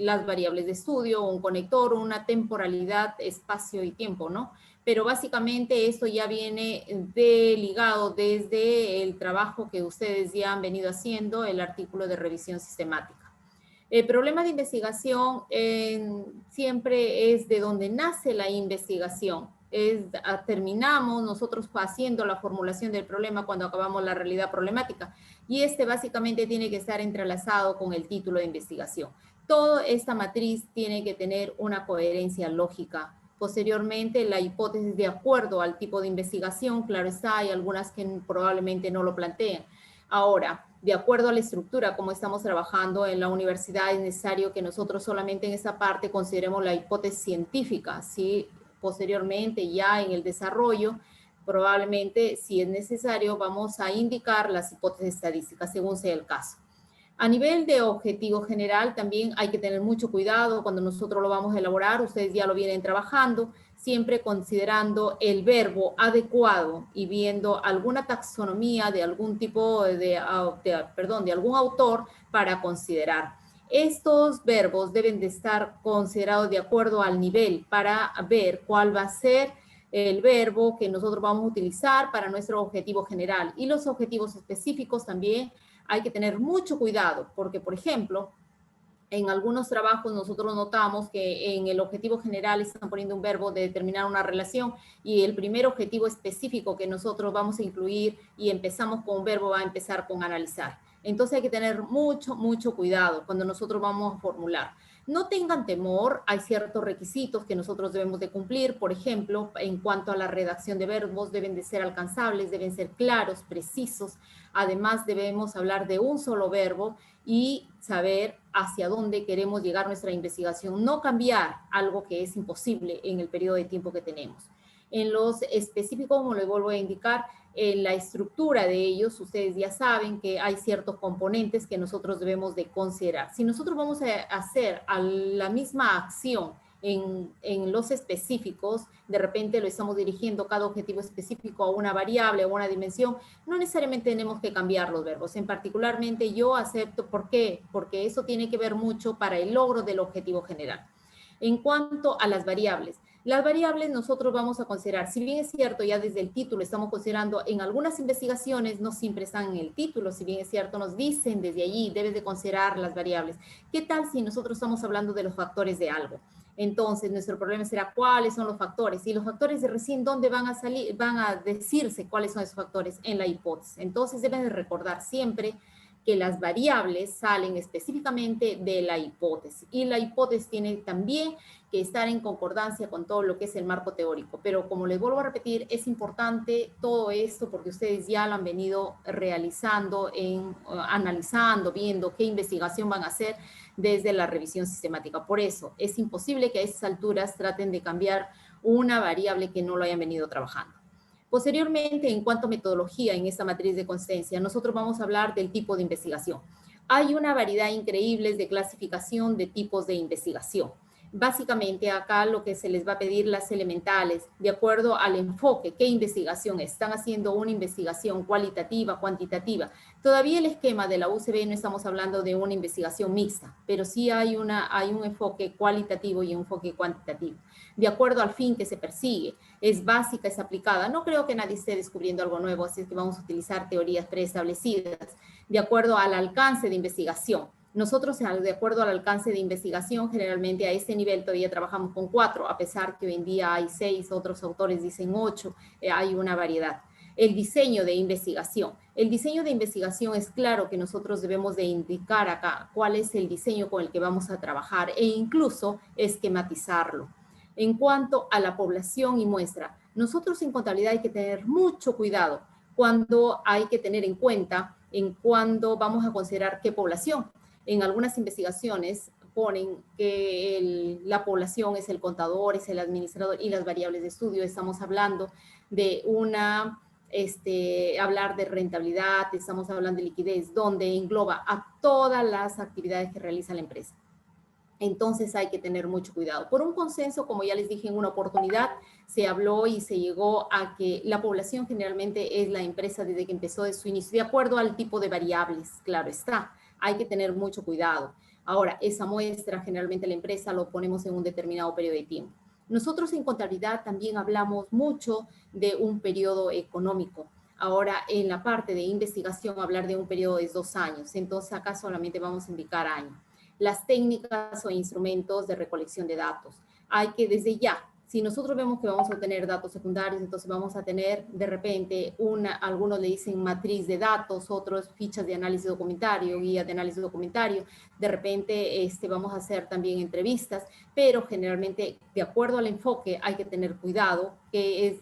las variables de estudio, un conector, una temporalidad, espacio y tiempo, ¿no? Pero básicamente esto ya viene ligado desde el trabajo que ustedes ya han venido haciendo, el artículo de revisión sistemática. El problema de investigación siempre es de donde nace la investigación. Terminamos nosotros haciendo la formulación del problema cuando acabamos la realidad problemática. Y básicamente tiene que estar entrelazado con el título de investigación. Toda esta matriz tiene que tener una coherencia lógica. Posteriormente, la hipótesis de acuerdo al tipo de investigación, claro está, hay algunas que probablemente no lo plantean. Ahora, de acuerdo a la estructura, como estamos trabajando en la universidad, es necesario que nosotros solamente en esa parte consideremos la hipótesis científica, ¿sí? Posteriormente, ya en el desarrollo, probablemente, si es necesario, vamos a indicar las hipótesis estadísticas, según sea el caso. A nivel de objetivo general, también hay que tener mucho cuidado cuando nosotros lo vamos a elaborar, ustedes ya lo vienen trabajando, siempre considerando el verbo adecuado y viendo alguna taxonomía de algún tipo de algún autor para considerar. Estos verbos deben de estar considerados de acuerdo al nivel para ver cuál va a ser el verbo que nosotros vamos a utilizar para nuestro objetivo general. Y los objetivos específicos también hay que tener mucho cuidado porque, por ejemplo, en algunos trabajos nosotros notamos que en el objetivo general están poniendo un verbo de determinar una relación y el primer objetivo específico que nosotros vamos a incluir y empezamos con un verbo va a empezar con analizar. Entonces hay que tener mucho cuidado cuando nosotros vamos a formular. No tengan temor, hay ciertos requisitos que nosotros debemos de cumplir, por ejemplo, en cuanto a la redacción de verbos, deben de ser alcanzables, deben ser claros, precisos, además debemos hablar de un solo verbo y saber hacia dónde queremos llegar nuestra investigación, no cambiar algo que es imposible en el periodo de tiempo que tenemos. En los específicos, como les vuelvo a indicar, en la estructura de ellos, ustedes ya saben que hay ciertos componentes que nosotros debemos de considerar. Si nosotros vamos a hacer la misma acción en los específicos, de repente lo estamos dirigiendo cada objetivo específico a una variable o una dimensión, no necesariamente tenemos que cambiar los verbos. En particularmente yo acepto, ¿por qué? Porque eso tiene que ver mucho para el logro del objetivo general. En cuanto a las variables nosotros vamos a considerar, si bien es cierto, ya desde el título estamos considerando, en algunas investigaciones no siempre están en el título, si bien es cierto, nos dicen desde allí, debes de considerar las variables. ¿Qué tal si nosotros estamos hablando de los factores de algo? Entonces, nuestro problema será cuáles son los factores. Y los factores de recién, ¿dónde van a salir? Van a decirse cuáles son esos factores en la hipótesis. Entonces, deben de recordar siempre que las variables salen específicamente de la hipótesis. Y la hipótesis tiene también que estar en concordancia con todo lo que es el marco teórico. Pero como les vuelvo a repetir, es importante todo esto porque ustedes ya lo han venido realizando, analizando, viendo qué investigación van a hacer desde la revisión sistemática. Por eso es imposible que a esas alturas traten de cambiar una variable que no lo hayan venido trabajando. Posteriormente, en cuanto a metodología en esta matriz de consistencia, nosotros vamos a hablar del tipo de investigación. Hay una variedad increíble de clasificación de tipos de investigación. Básicamente acá lo que se les va a pedir las elementales, de acuerdo al enfoque, qué investigación están haciendo, una investigación cualitativa, cuantitativa. Todavía el esquema de la UCB no estamos hablando de una investigación mixta, pero sí hay un enfoque cualitativo y un enfoque cuantitativo. De acuerdo al fin que se persigue, es básica, es aplicada. No creo que nadie esté descubriendo algo nuevo, así es que vamos a utilizar teorías preestablecidas. De acuerdo al alcance de investigación. Nosotros, de acuerdo al alcance de investigación, generalmente a este nivel todavía trabajamos con 4, a pesar que hoy en día hay 6, otros autores dicen 8, hay una variedad. El diseño de investigación. El diseño de investigación es claro que nosotros debemos de indicar acá cuál es el diseño con el que vamos a trabajar e incluso esquematizarlo. En cuanto a la población y muestra, nosotros en contabilidad hay que tener mucho cuidado cuando hay que tener en cuenta cuando vamos a considerar qué población. En algunas investigaciones ponen que la población es el contador, es el administrador y las variables de estudio. Estamos hablando de hablar de rentabilidad, estamos hablando de liquidez, donde engloba a todas las actividades que realiza la empresa. Entonces hay que tener mucho cuidado. Por un consenso, como ya les dije en una oportunidad, se habló y se llegó a que la población generalmente es la empresa desde que empezó de su inicio, de acuerdo al tipo de variables, claro está. Hay que tener mucho cuidado. Ahora, esa muestra, generalmente la empresa lo ponemos en un determinado periodo de tiempo. Nosotros en contabilidad también hablamos mucho de un periodo económico. Ahora, en la parte de investigación, hablar de un periodo es 2 años. Entonces, acá solamente vamos a indicar año. Las técnicas o instrumentos de recolección de datos. Hay que desde ya, si nosotros vemos que vamos a obtener datos secundarios, entonces vamos a tener de repente algunos le dicen matriz de datos, otros fichas de análisis documentario, guía de análisis documentario, de repente vamos a hacer también entrevistas, pero generalmente de acuerdo al enfoque hay que tener cuidado que es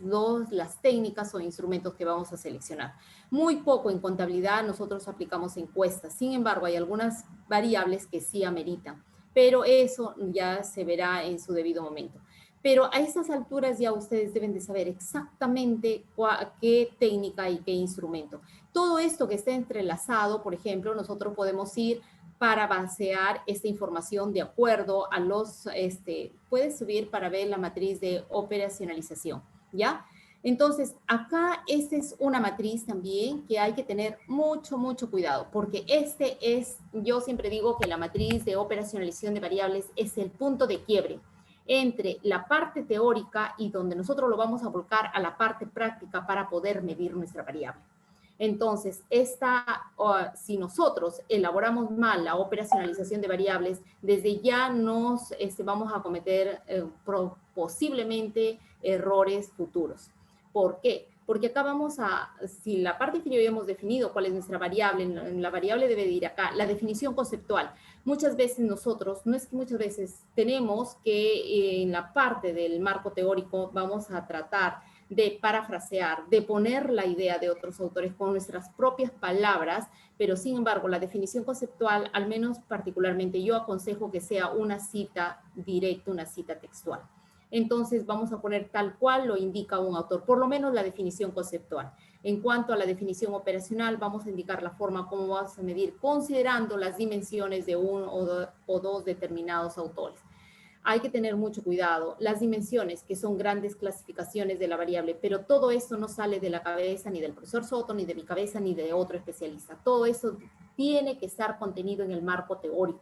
las técnicas o instrumentos que vamos a seleccionar. Muy poco en contabilidad nosotros aplicamos encuestas, sin embargo hay algunas variables que sí ameritan, pero eso ya se verá en su debido momento. Pero a estas alturas ya ustedes deben de saber exactamente qué técnica y qué instrumento. Todo esto que esté entrelazado, por ejemplo, nosotros podemos ir para basear esta información de acuerdo a puedes subir para ver la matriz de operacionalización, ¿ya? Entonces, acá esta es una matriz también que hay que tener mucho, mucho cuidado, porque yo siempre digo que la matriz de operacionalización de variables es el punto de quiebre entre la parte teórica y donde nosotros lo vamos a volcar a la parte práctica para poder medir nuestra variable. Entonces, si nosotros elaboramos mal la operacionalización de variables, desde ya vamos a cometer posiblemente errores futuros. ¿Por qué? Porque acá si la parte inferior ya hemos definido cuál es nuestra variable, la variable debe de ir acá, la definición conceptual. Muchas veces nosotros, no es que muchas veces, tenemos que en la parte del marco teórico vamos a tratar de parafrasear, de poner la idea de otros autores con nuestras propias palabras, pero sin embargo la definición conceptual, al menos particularmente yo aconsejo que sea una cita directa, una cita textual. Entonces vamos a poner tal cual lo indica un autor, por lo menos la definición conceptual. En cuanto a la definición operacional, vamos a indicar la forma como vamos a medir considerando las dimensiones de uno o dos determinados autores. Hay que tener mucho cuidado. Las dimensiones, que son grandes clasificaciones de la variable, pero todo esto no sale de la cabeza ni del profesor Soto, ni de mi cabeza, ni de otro especialista. Todo eso tiene que estar contenido en el marco teórico.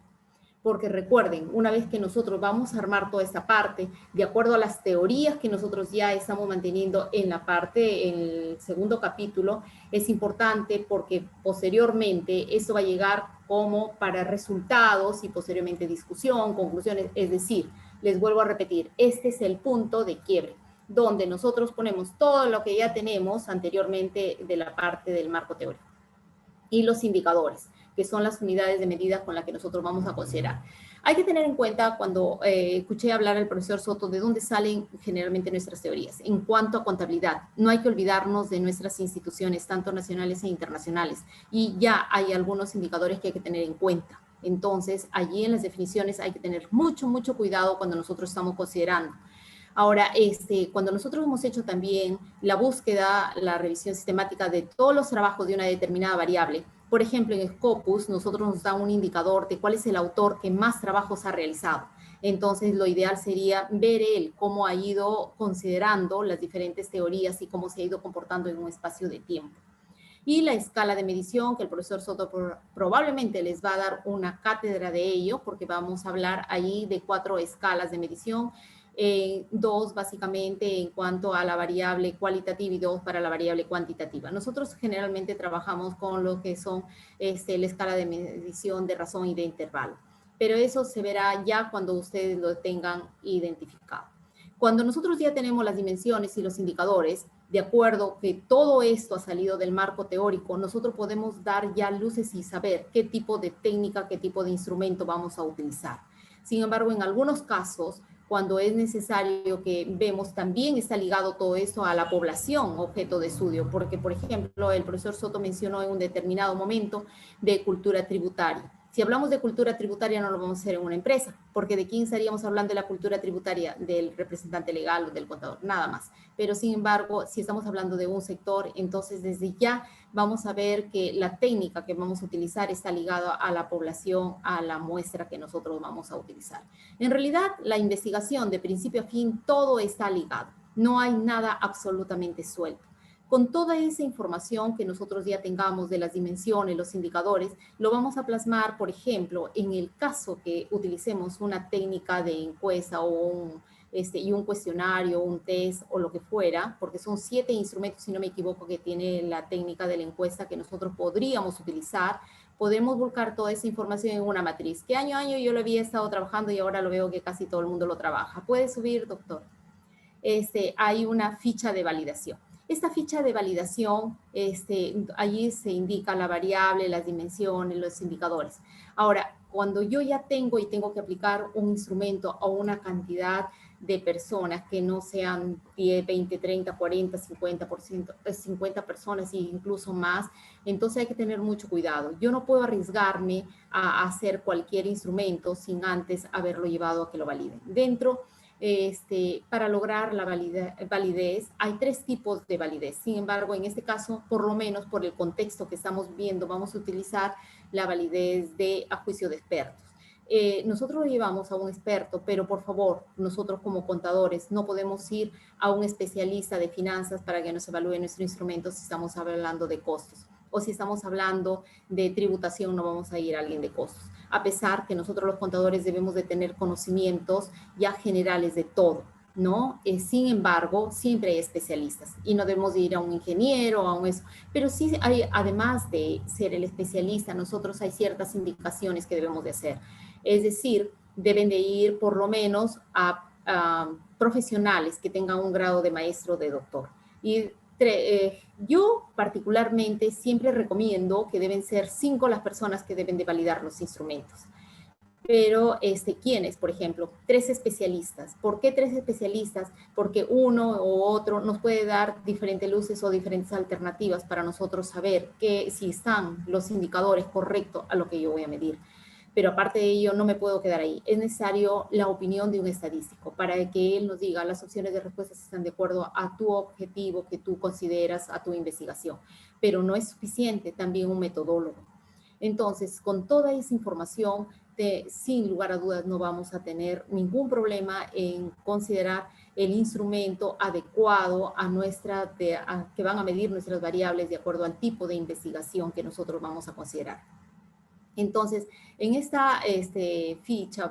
Porque recuerden, una vez que nosotros vamos a armar toda esta parte, de acuerdo a las teorías que nosotros ya estamos manteniendo en la parte, en el segundo capítulo, es importante porque posteriormente eso va a llegar como para resultados y posteriormente discusión, conclusiones, es decir, les vuelvo a repetir, este es el punto de quiebre, donde nosotros ponemos todo lo que ya tenemos anteriormente de la parte del marco teórico y los indicadores, que son las unidades de medida con las que nosotros vamos a considerar. Hay que tener en cuenta, cuando escuché hablar al profesor Soto, de dónde salen generalmente nuestras teorías. En cuanto a contabilidad, no hay que olvidarnos de nuestras instituciones, tanto nacionales e internacionales, y ya hay algunos indicadores que hay que tener en cuenta. Entonces, allí en las definiciones hay que tener mucho, mucho cuidado cuando nosotros estamos considerando. Ahora, cuando nosotros hemos hecho también la búsqueda, la revisión sistemática de todos los trabajos de una determinada variable, por ejemplo, en Scopus, nosotros nos da un indicador de cuál es el autor que más trabajos ha realizado. Entonces, lo ideal sería ver él cómo ha ido considerando las diferentes teorías y cómo se ha ido comportando en un espacio de tiempo. Y la escala de medición, que el profesor Soto probablemente les va a dar una cátedra de ello, porque vamos a hablar ahí de 4 escalas de medición, 2 básicamente en cuanto a la variable cualitativa y 2 para la variable cuantitativa. Nosotros generalmente trabajamos con lo que son la escala de medición de razón y de intervalo, pero eso se verá ya cuando ustedes lo tengan identificado. Cuando nosotros ya tenemos las dimensiones y los indicadores, de acuerdo que todo esto ha salido del marco teórico, nosotros podemos dar ya luces y saber qué tipo de técnica, qué tipo de instrumento vamos a utilizar. Sin embargo, en algunos casos, cuando es necesario que vemos, también está ligado todo esto a la población objeto de estudio, porque, por ejemplo, el profesor Soto mencionó en un determinado momento de cultura tributaria. Si hablamos de cultura tributaria, no lo vamos a hacer en una empresa, porque ¿de quién estaríamos hablando de la cultura tributaria? Del representante legal o del contador, nada más. Pero, sin embargo, si estamos hablando de un sector, entonces desde ya vamos a ver que la técnica que vamos a utilizar está ligada a la población, a la muestra que nosotros vamos a utilizar. En realidad, la investigación de principio a fin, todo está ligado. No hay nada absolutamente suelto. Con toda esa información que nosotros ya tengamos de las dimensiones, los indicadores, lo vamos a plasmar, por ejemplo, en el caso que utilicemos una técnica de encuesta o un cuestionario, un test o lo que fuera, porque son 7 instrumentos, si no me equivoco, que tiene la técnica de la encuesta que nosotros podríamos utilizar. Podemos volcar toda esa información en una matriz, que año a año yo lo había estado trabajando y ahora lo veo que casi todo el mundo lo trabaja. ¿Puede subir, doctor? Hay una ficha de validación. Esta ficha de validación, allí se indica la variable, las dimensiones, los indicadores. Ahora, cuando yo ya tengo y tengo que aplicar un instrumento a una cantidad de personas que no sean 10, 20, 30, 40, 50 personas e incluso más, entonces hay que tener mucho cuidado. Yo no puedo arriesgarme a hacer cualquier instrumento sin antes haberlo llevado a que lo validen. Dentro para lograr la validez, hay 3 tipos de validez. Sin embargo, en este caso, por lo menos por el contexto que estamos viendo, vamos a utilizar la validez a juicio de expertos. Nosotros lo llevamos a un experto, pero por favor, nosotros como contadores no podemos ir a un especialista de finanzas para que nos evalúe nuestro instrumento si estamos hablando de costos. O si estamos hablando de tributación, no vamos a ir a alguien de costos. A pesar que nosotros los contadores debemos de tener conocimientos ya generales de todo, ¿no? Sin embargo, siempre hay especialistas y no debemos de ir a un ingeniero, a un eso. Pero sí hay, además de ser el especialista, nosotros hay ciertas indicaciones que debemos de hacer. Es decir, deben de ir por lo menos a profesionales que tengan un grado de maestro o de doctor. Y yo particularmente siempre recomiendo que deben ser 5 las personas que deben de validar los instrumentos. Pero, ¿quiénes? Por ejemplo, 3 especialistas. ¿Por qué 3 especialistas? Porque uno u otro nos puede dar diferentes luces o diferentes alternativas para nosotros saber que si están los indicadores correctos a lo que yo voy a medir. Pero aparte de ello, no me puedo quedar ahí. Es necesario la opinión de un estadístico para que él nos diga las opciones de respuesta si están de acuerdo a tu objetivo que tú consideras, a tu investigación. Pero no es suficiente, también un metodólogo. Entonces, con toda esa información, sin lugar a dudas, no vamos a tener ningún problema en considerar el instrumento adecuado que van a medir nuestras variables de acuerdo al tipo de investigación que nosotros vamos a considerar. Entonces, en esta ficha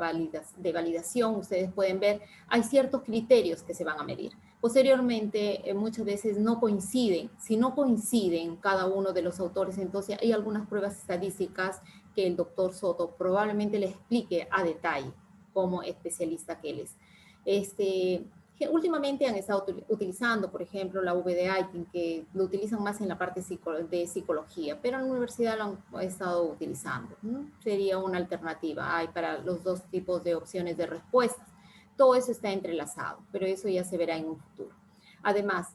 de validación, ustedes pueden ver, hay ciertos criterios que se van a medir. Posteriormente, muchas veces no coinciden. Si no coinciden cada uno de los autores, entonces hay algunas pruebas estadísticas que el doctor Soto probablemente le explique a detalle como especialista que él es. Que últimamente han estado utilizando, por ejemplo, la VDI, que lo utilizan más en la parte de psicología, pero en la universidad lo han estado utilizando, ¿no? Sería una alternativa. Hay para los dos tipos de opciones de respuestas. Todo eso está entrelazado, pero eso ya se verá en un futuro. Además,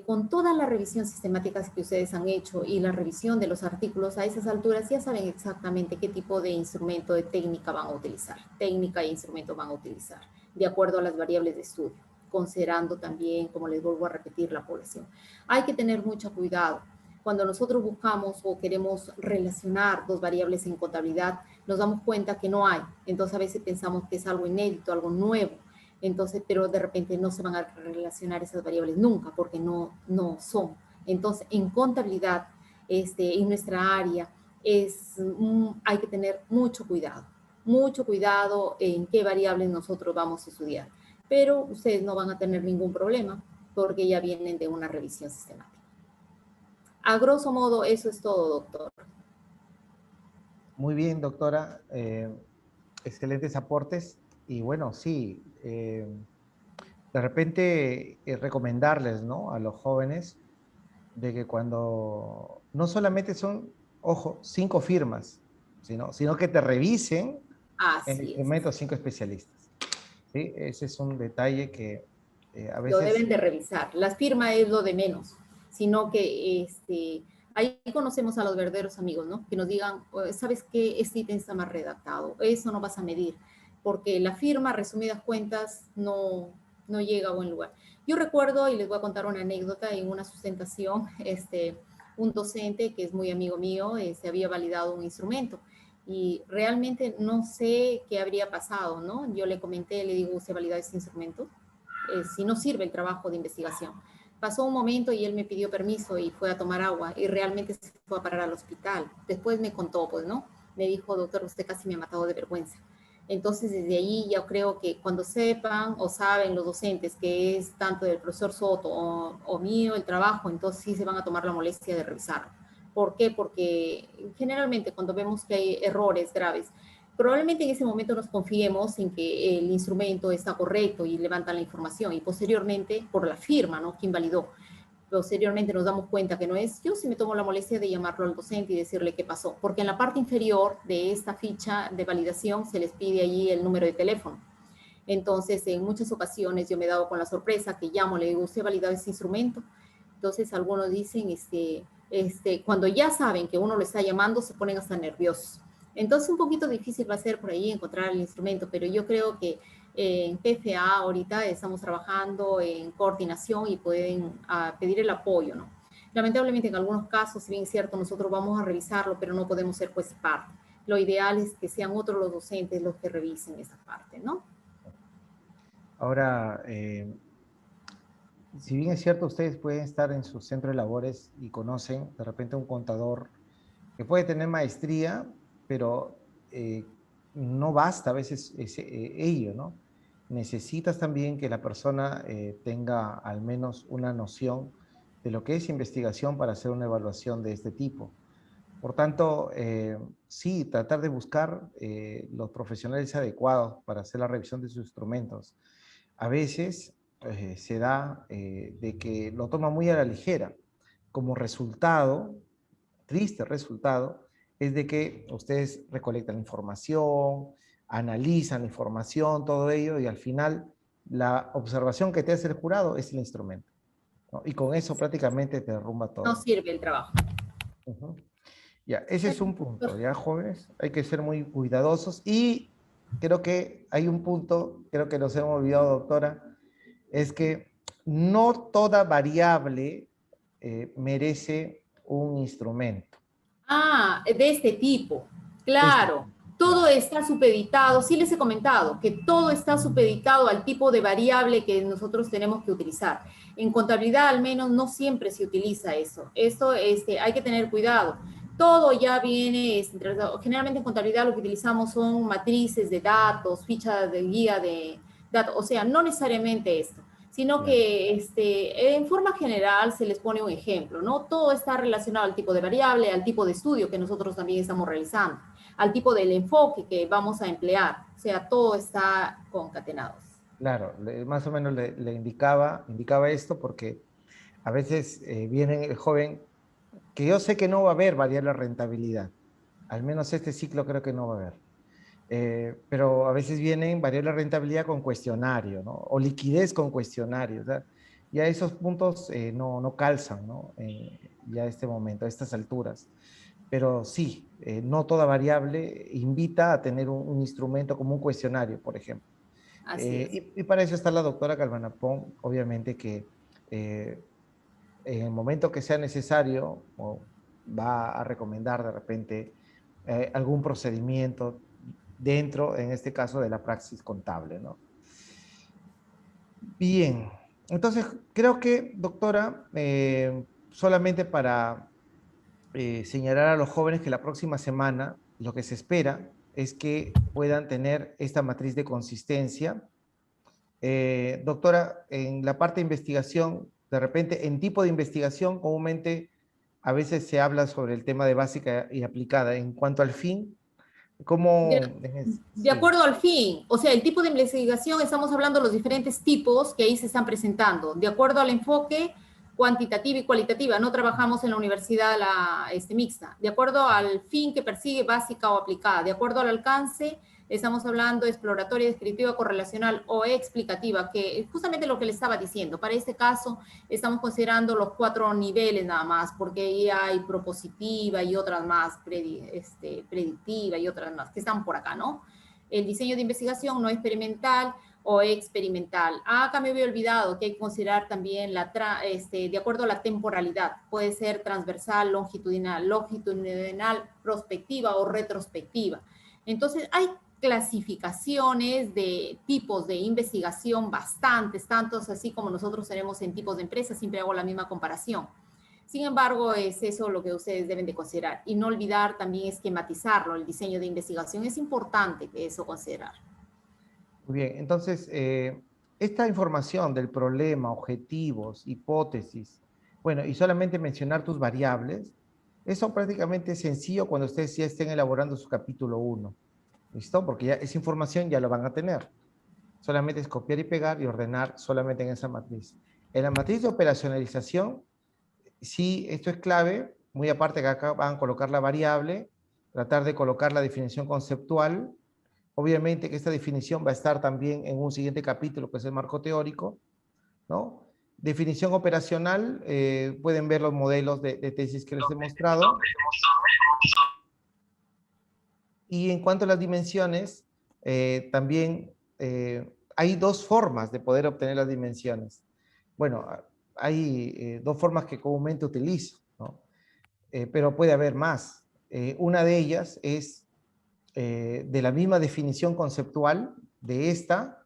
con toda la revisión sistemática que ustedes han hecho y la revisión de los artículos a esas alturas, ya saben exactamente qué tipo de instrumento de técnica van a utilizar. Técnica e instrumento van a utilizar, de acuerdo a las variables de estudio, considerando también, como les vuelvo a repetir, la población. Hay que tener mucho cuidado. Cuando nosotros buscamos o queremos relacionar dos variables en contabilidad, nos damos cuenta que no hay. Entonces, a veces pensamos que es algo inédito, algo nuevo. Entonces, pero de repente no se van a relacionar esas variables nunca porque no son. Entonces, en contabilidad, en nuestra área, hay que tener mucho cuidado en qué variables nosotros vamos a estudiar. Pero ustedes no van a tener ningún problema porque ya vienen de una revisión sistemática. A grosso modo, eso es todo, doctor. Muy bien, doctora. Excelentes aportes. Y bueno, sí, de repente recomendarles, ¿no? A los jóvenes de que cuando no solamente son, ojo, 5 firmas, sino que te revisen en el Así es. instrumento 5 especialistas. ¿Sí? Ese es un detalle que a Lo veces... deben de revisar. Las firmas es lo de menos, sino que ahí conocemos a los verdaderos amigos, ¿no? Que nos digan, ¿sabes qué? Este ítem está mal redactado, eso no vas a medir, porque la firma, resumidas cuentas, no llega a buen lugar. Yo recuerdo, y les voy a contar una anécdota, en una sustentación, un docente que es muy amigo mío, se había validado un instrumento, y realmente no sé qué habría pasado, ¿no? Yo le comenté, le digo, ¿usted valida este instrumento? Si no sirve el trabajo de investigación. Pasó un momento y él me pidió permiso y fue a tomar agua y realmente se fue a parar al hospital. Después me contó, pues, ¿no? Me dijo, doctor, usted casi me ha matado de vergüenza. Entonces, desde ahí yo creo que cuando sepan o saben los docentes que es tanto del profesor Soto o mío el trabajo, entonces sí se van a tomar la molestia de revisarlo. ¿Por qué? Porque generalmente cuando vemos que hay errores graves, probablemente en ese momento nos confiemos en que el instrumento está correcto y levantan la información y posteriormente por la firma, ¿no? Quien validó. Posteriormente nos damos cuenta que no es. Yo sí me tomo la molestia de llamarlo al docente y decirle qué pasó, porque en la parte inferior de esta ficha de validación se les pide allí el número de teléfono. Entonces, en muchas ocasiones yo me he dado con la sorpresa que llamo, le digo, ¿usted ha validado este instrumento? Entonces, algunos dicen, cuando ya saben que uno lo está llamando, se ponen hasta nerviosos. Entonces, un poquito difícil va a ser por ahí encontrar el instrumento, pero yo creo que en PFA ahorita estamos trabajando en coordinación y pueden pedir el apoyo, ¿no? Lamentablemente, en algunos casos, si bien es cierto, nosotros vamos a revisarlo, pero no podemos ser juez y parte. Lo ideal es que sean otros los docentes los que revisen esa parte, ¿no? Ahora, si bien es cierto, ustedes pueden estar en su centro de labores y conocen de repente un contador que puede tener maestría, pero no basta a veces ello, ¿no? Necesitas también que la persona tenga al menos una noción de lo que es investigación para hacer una evaluación de este tipo. Por tanto, sí, tratar de buscar los profesionales adecuados para hacer la revisión de sus instrumentos. A veces se da de que lo toma muy a la ligera. Como resultado, triste resultado, es de que ustedes recolectan información, analizan la información, todo ello, y al final la observación que te hace el jurado es el instrumento, ¿no? Y con eso prácticamente te derrumba No todo. sirve el trabajo. Ujú. Ya, ese es un punto, ya jóvenes, hay que ser muy cuidadosos y creo que hay un punto, creo que nos hemos olvidado, doctora, es que no toda variable merece un instrumento. Ah, de este tipo. Este, Claro, todo claro, está supeditado. Sí les he comentado que todo está supeditado al tipo de variable que nosotros tenemos que utilizar. En contabilidad al menos no siempre se utiliza eso. Esto hay que tener cuidado. Todo ya viene centralizado. Generalmente en contabilidad lo que utilizamos son matrices de datos, fichas de guía de datos. O sea, no necesariamente esto, sino claro. que en forma general se les pone un ejemplo, ¿no? Todo está relacionado al tipo de variable, al tipo de estudio que nosotros también estamos realizando, al tipo del enfoque que vamos a emplear, o sea, todo está concatenado. Claro, más o menos le indicaba esto porque a veces viene el joven que yo sé que no va a haber variable rentabilidad, al menos este ciclo creo que no va a haber. Pero a veces vienen variable rentabilidad con cuestionario, ¿no? O liquidez con cuestionario. O sea, ya esos puntos no calzan, ¿no? Ya a este momento, a estas alturas. Pero sí, no toda variable invita a tener un instrumento como un cuestionario, por ejemplo. Así es. Y para eso está la doctora Calvanapón, obviamente que en el momento que sea necesario, o va a recomendar de repente algún procedimiento dentro, en este caso, de la praxis contable, ¿no? Bien, entonces creo que, doctora, solamente para señalar a los jóvenes que la próxima semana lo que se espera es que puedan tener esta matriz de consistencia. Doctora, en la parte de investigación, de repente, en tipo de investigación, comúnmente a veces se habla sobre el tema de básica y aplicada. En cuanto al fin, De, ¿cómo? de Sí, acuerdo al fin, o sea, el tipo de investigación, estamos hablando de los diferentes tipos que ahí se están presentando. De acuerdo al enfoque cuantitativa y cualitativa, no trabajamos en la universidad mixta. De acuerdo al fin que persigue, básica o aplicada. De acuerdo al alcance, estamos hablando exploratoria, descriptiva, correlacional o explicativa, que es justamente lo que le estaba diciendo. Para este caso, estamos considerando los 4 niveles nada más, porque ahí hay propositiva y otras más, predictiva y otras más, que están por acá, ¿no? El diseño de investigación no experimental o experimental. Acá me había olvidado que hay que considerar también de acuerdo a la temporalidad. Puede ser transversal, longitudinal, prospectiva o retrospectiva. Entonces, hay clasificaciones de tipos de investigación bastantes, tantos así como nosotros tenemos en tipos de empresas, siempre hago la misma comparación. Sin embargo, es eso lo que ustedes deben de considerar y no olvidar también esquematizarlo, el diseño de investigación. Es importante que eso considerar. muy bien. Entonces, esta información del problema, objetivos, hipótesis, bueno, y solamente mencionar tus variables, eso prácticamente es sencillo cuando ustedes ya estén elaborando su capítulo 1. ¿Listo? Porque ya esa información ya lo van a tener. Solamente es copiar y pegar y ordenar solamente en esa matriz. En la matriz de operacionalización, sí, esto es clave, muy aparte que acá van a colocar la variable, tratar de colocar la definición conceptual. Obviamente que esta definición va a estar también en un siguiente capítulo, que es el marco teórico, ¿no? Definición operacional, pueden ver los modelos de tesis que les he mostrado. Y en cuanto a las dimensiones, también hay dos formas de poder obtener las dimensiones. Bueno, hay dos formas que comúnmente utilizo, ¿no? Pero puede haber más. Una de ellas es de la misma definición conceptual de esta,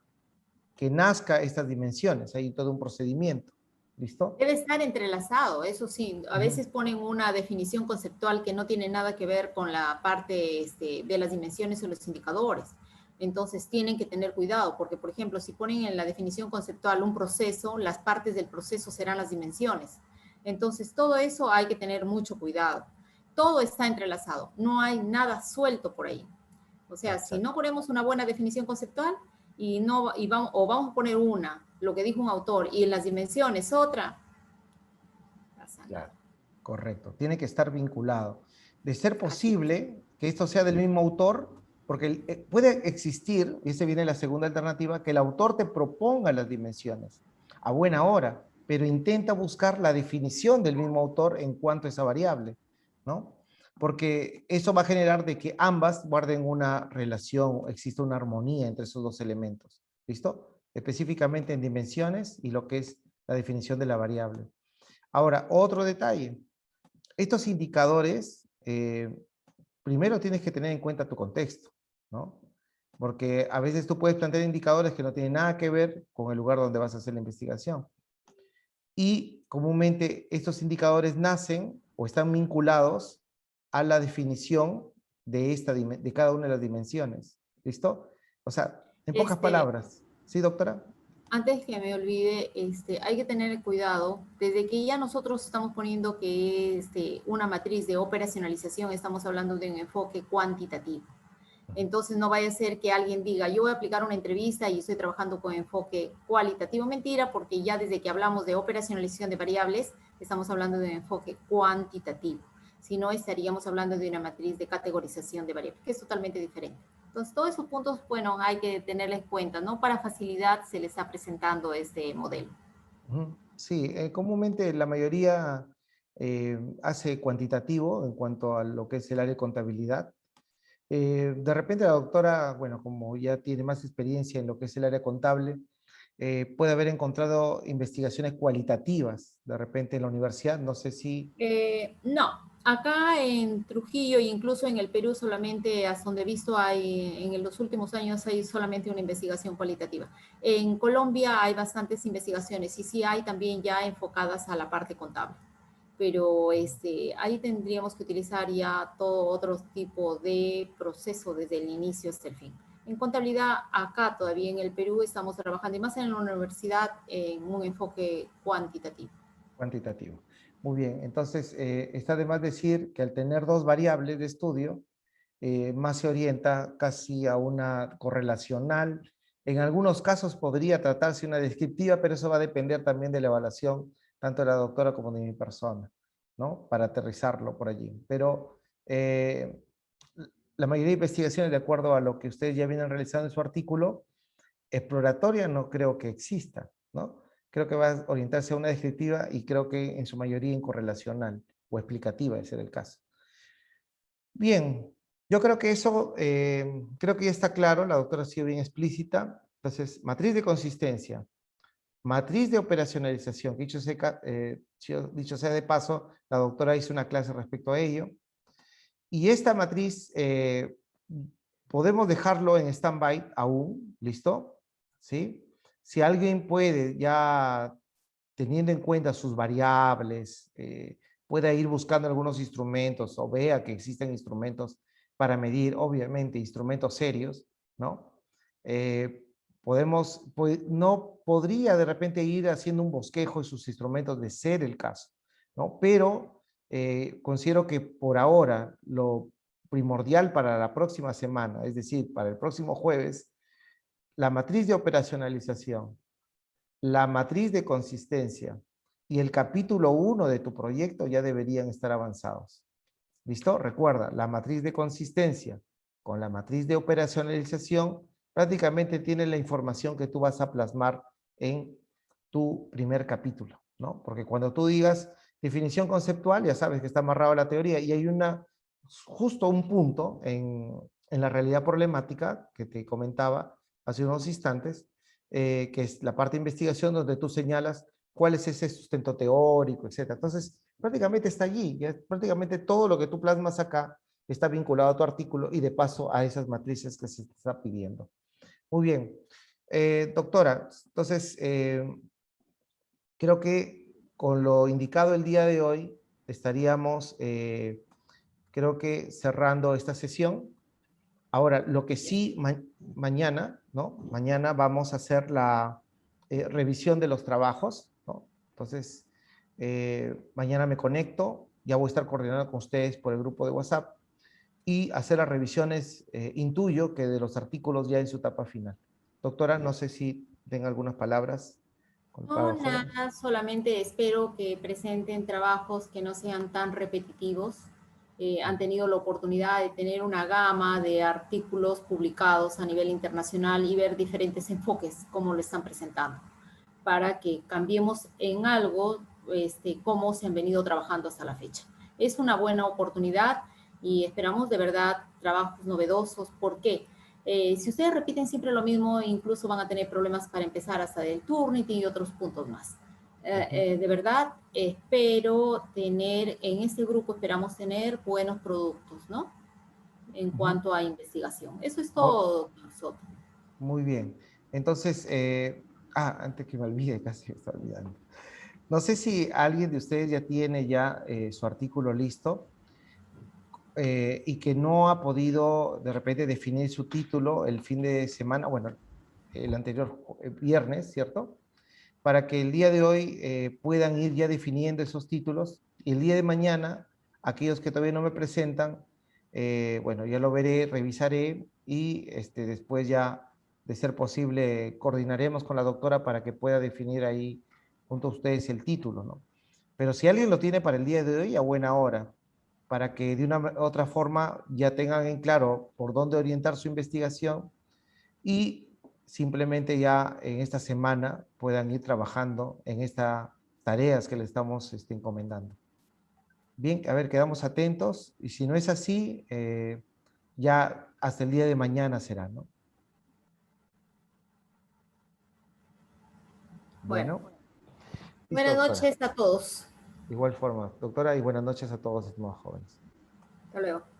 que nazca estas dimensiones. Hay todo un procedimiento. ¿Listo? Debe estar entrelazado, eso sí. A Ujú. veces ponen una definición conceptual que no tiene nada que ver con la parte de las dimensiones o los indicadores. Entonces tienen que tener cuidado, porque por ejemplo, si ponen en la definición conceptual un proceso, las partes del proceso serán las dimensiones. Entonces todo eso hay que tener mucho cuidado. Todo está entrelazado, no hay nada suelto por ahí. O sea, si Exacto. no ponemos una buena definición conceptual vamos a poner una, lo que dijo un autor, y en las dimensiones otra, pasa Claro, nada. correcto. Tiene que estar vinculado. De ser posible que esto sea del mismo autor, Porque puede existir, y ese viene la segunda alternativa, que el autor te proponga las dimensiones a buena hora, pero intenta buscar la definición del mismo autor en cuanto a esa variable, ¿no? Porque eso va a generar de que ambas guarden una relación, exista una armonía entre esos dos elementos, ¿listo? Específicamente en dimensiones y lo que es la definición de la variable. Ahora, otro detalle. Estos indicadores, primero tienes que tener en cuenta tu contexto, ¿no? Porque a veces tú puedes plantear indicadores que no tienen nada que ver con el lugar donde vas a hacer la investigación. Y comúnmente estos indicadores nacen o están vinculados a la definición de cada una de las dimensiones. ¿Listo? O sea, en pocas palabras. ¿Sí, doctora? Antes que me olvide, hay que tener cuidado. Desde que ya nosotros estamos poniendo que es una matriz de operacionalización, estamos hablando de un enfoque cuantitativo. Entonces no vaya a ser que alguien diga, yo voy a aplicar una entrevista y estoy trabajando con enfoque cualitativo. Mentira, porque ya desde que hablamos de operacionalización de variables, estamos hablando de un enfoque cuantitativo. Si no, estaríamos hablando de una matriz de categorización de variables, que es totalmente diferente. Entonces, todos esos puntos, bueno, hay que tenerles en cuenta, ¿no? Para facilidad se les está presentando este modelo. Sí, comúnmente la mayoría hace cuantitativo en cuanto a lo que es el área de contabilidad. De repente la doctora, bueno, como ya tiene más experiencia en lo que es el área contable, puede haber encontrado investigaciones cualitativas, de repente en la universidad, no sé si... No, acá en Trujillo e incluso en el Perú solamente, hasta donde he visto, en los últimos años hay solamente una investigación cualitativa. En Colombia hay bastantes investigaciones y sí hay también ya enfocadas a la parte contable. Pero ahí tendríamos que utilizar ya todo otro tipo de proceso desde el inicio hasta el fin. En contabilidad, acá todavía en el Perú estamos trabajando, y más en la universidad, en un enfoque cuantitativo. Cuantitativo. Muy bien, entonces está de más decir que al tener dos variables de estudio, más se orienta casi a una correlacional. En algunos casos podría tratarse una descriptiva, pero eso va a depender también de la evaluación, tanto de la doctora como de mi persona, ¿no? Para aterrizarlo por allí. Pero la mayoría de investigaciones, de acuerdo a lo que ustedes ya vienen realizando en su artículo, exploratoria no creo que exista, ¿no? Creo que va a orientarse a una descriptiva y creo que en su mayoría en correlacional o explicativa, ese era el caso. Bien, yo creo que eso, creo que ya está claro, la doctora ha sido bien explícita. Entonces, matriz de consistencia, matriz de operacionalización, que dicho sea de paso, la doctora hizo una clase respecto a ello. Y esta matriz podemos dejarlo en stand-by aún, ¿listo? ¿Sí? Si alguien puede ya, teniendo en cuenta sus variables, pueda ir buscando algunos instrumentos o vea que existen instrumentos para medir, obviamente, instrumentos serios, ¿no? No podría de repente ir haciendo un bosquejo de sus instrumentos de ser el caso, ¿no? Pero considero que por ahora lo primordial para la próxima semana, es decir, para el próximo jueves, la matriz de operacionalización, la matriz de consistencia y el capítulo 1 de tu proyecto ya deberían estar avanzados. ¿Listo? Recuerda, la matriz de consistencia con la matriz de operacionalización prácticamente tiene la información que tú vas a plasmar en tu primer capítulo, ¿no? Porque cuando tú digas definición conceptual, ya sabes que está amarrado a la teoría y hay justo un punto en la realidad problemática que te comentaba hace unos instantes, que es la parte de investigación donde tú señalas cuál es ese sustento teórico, etc. Entonces, prácticamente está allí, ya prácticamente todo lo que tú plasmas acá está vinculado a tu artículo y de paso a esas matrices que se te está pidiendo. Muy bien. Doctora, entonces, creo que con lo indicado el día de hoy estaríamos, creo que cerrando esta sesión. Ahora, lo que sí, mañana, ¿no? Mañana vamos a hacer la revisión de los trabajos, ¿no? Entonces, mañana me conecto, ya voy a estar coordinando con ustedes por el grupo de WhatsApp y hacer las revisiones, intuyo que de los artículos ya en su etapa final. Doctora, no sé si tenga algunas palabras. No, nada, solamente espero que presenten trabajos que no sean tan repetitivos, han tenido la oportunidad de tener una gama de artículos publicados a nivel internacional y ver diferentes enfoques, cómo lo están presentando, para que cambiemos en algo cómo se han venido trabajando hasta la fecha. Es una buena oportunidad y esperamos de verdad trabajos novedosos. ¿Por qué? Si ustedes repiten siempre lo mismo, incluso van a tener problemas para empezar hasta del Turnitin y otros puntos más. De verdad, espero tener, en este grupo esperamos tener buenos productos, ¿no? En cuanto a investigación. Eso es todo, nosotros. Muy bien. Entonces, antes que me olvide, casi me está olvidando. No sé si alguien de ustedes ya tiene su artículo listo y que no ha podido de repente definir su título el fin de semana, bueno, el anterior viernes, ¿cierto? Para que el día de hoy puedan ir ya definiendo esos títulos y el día de mañana, aquellos que todavía no me presentan, bueno, ya lo veré, revisaré y después ya, de ser posible, coordinaremos con la doctora para que pueda definir ahí junto a ustedes el título, ¿no? Pero si alguien lo tiene para el día de hoy, a buena hora, para que de una u otra forma ya tengan en claro por dónde orientar su investigación y simplemente ya en esta semana puedan ir trabajando en estas tareas que le estamos encomendando. Bien, a ver, quedamos atentos y si no es así, ya hasta el día de mañana será, ¿no? Bueno, listo, buenas doctora. noches a todos. Igual forma, doctora, y buenas noches a todos los jóvenes. Hasta luego.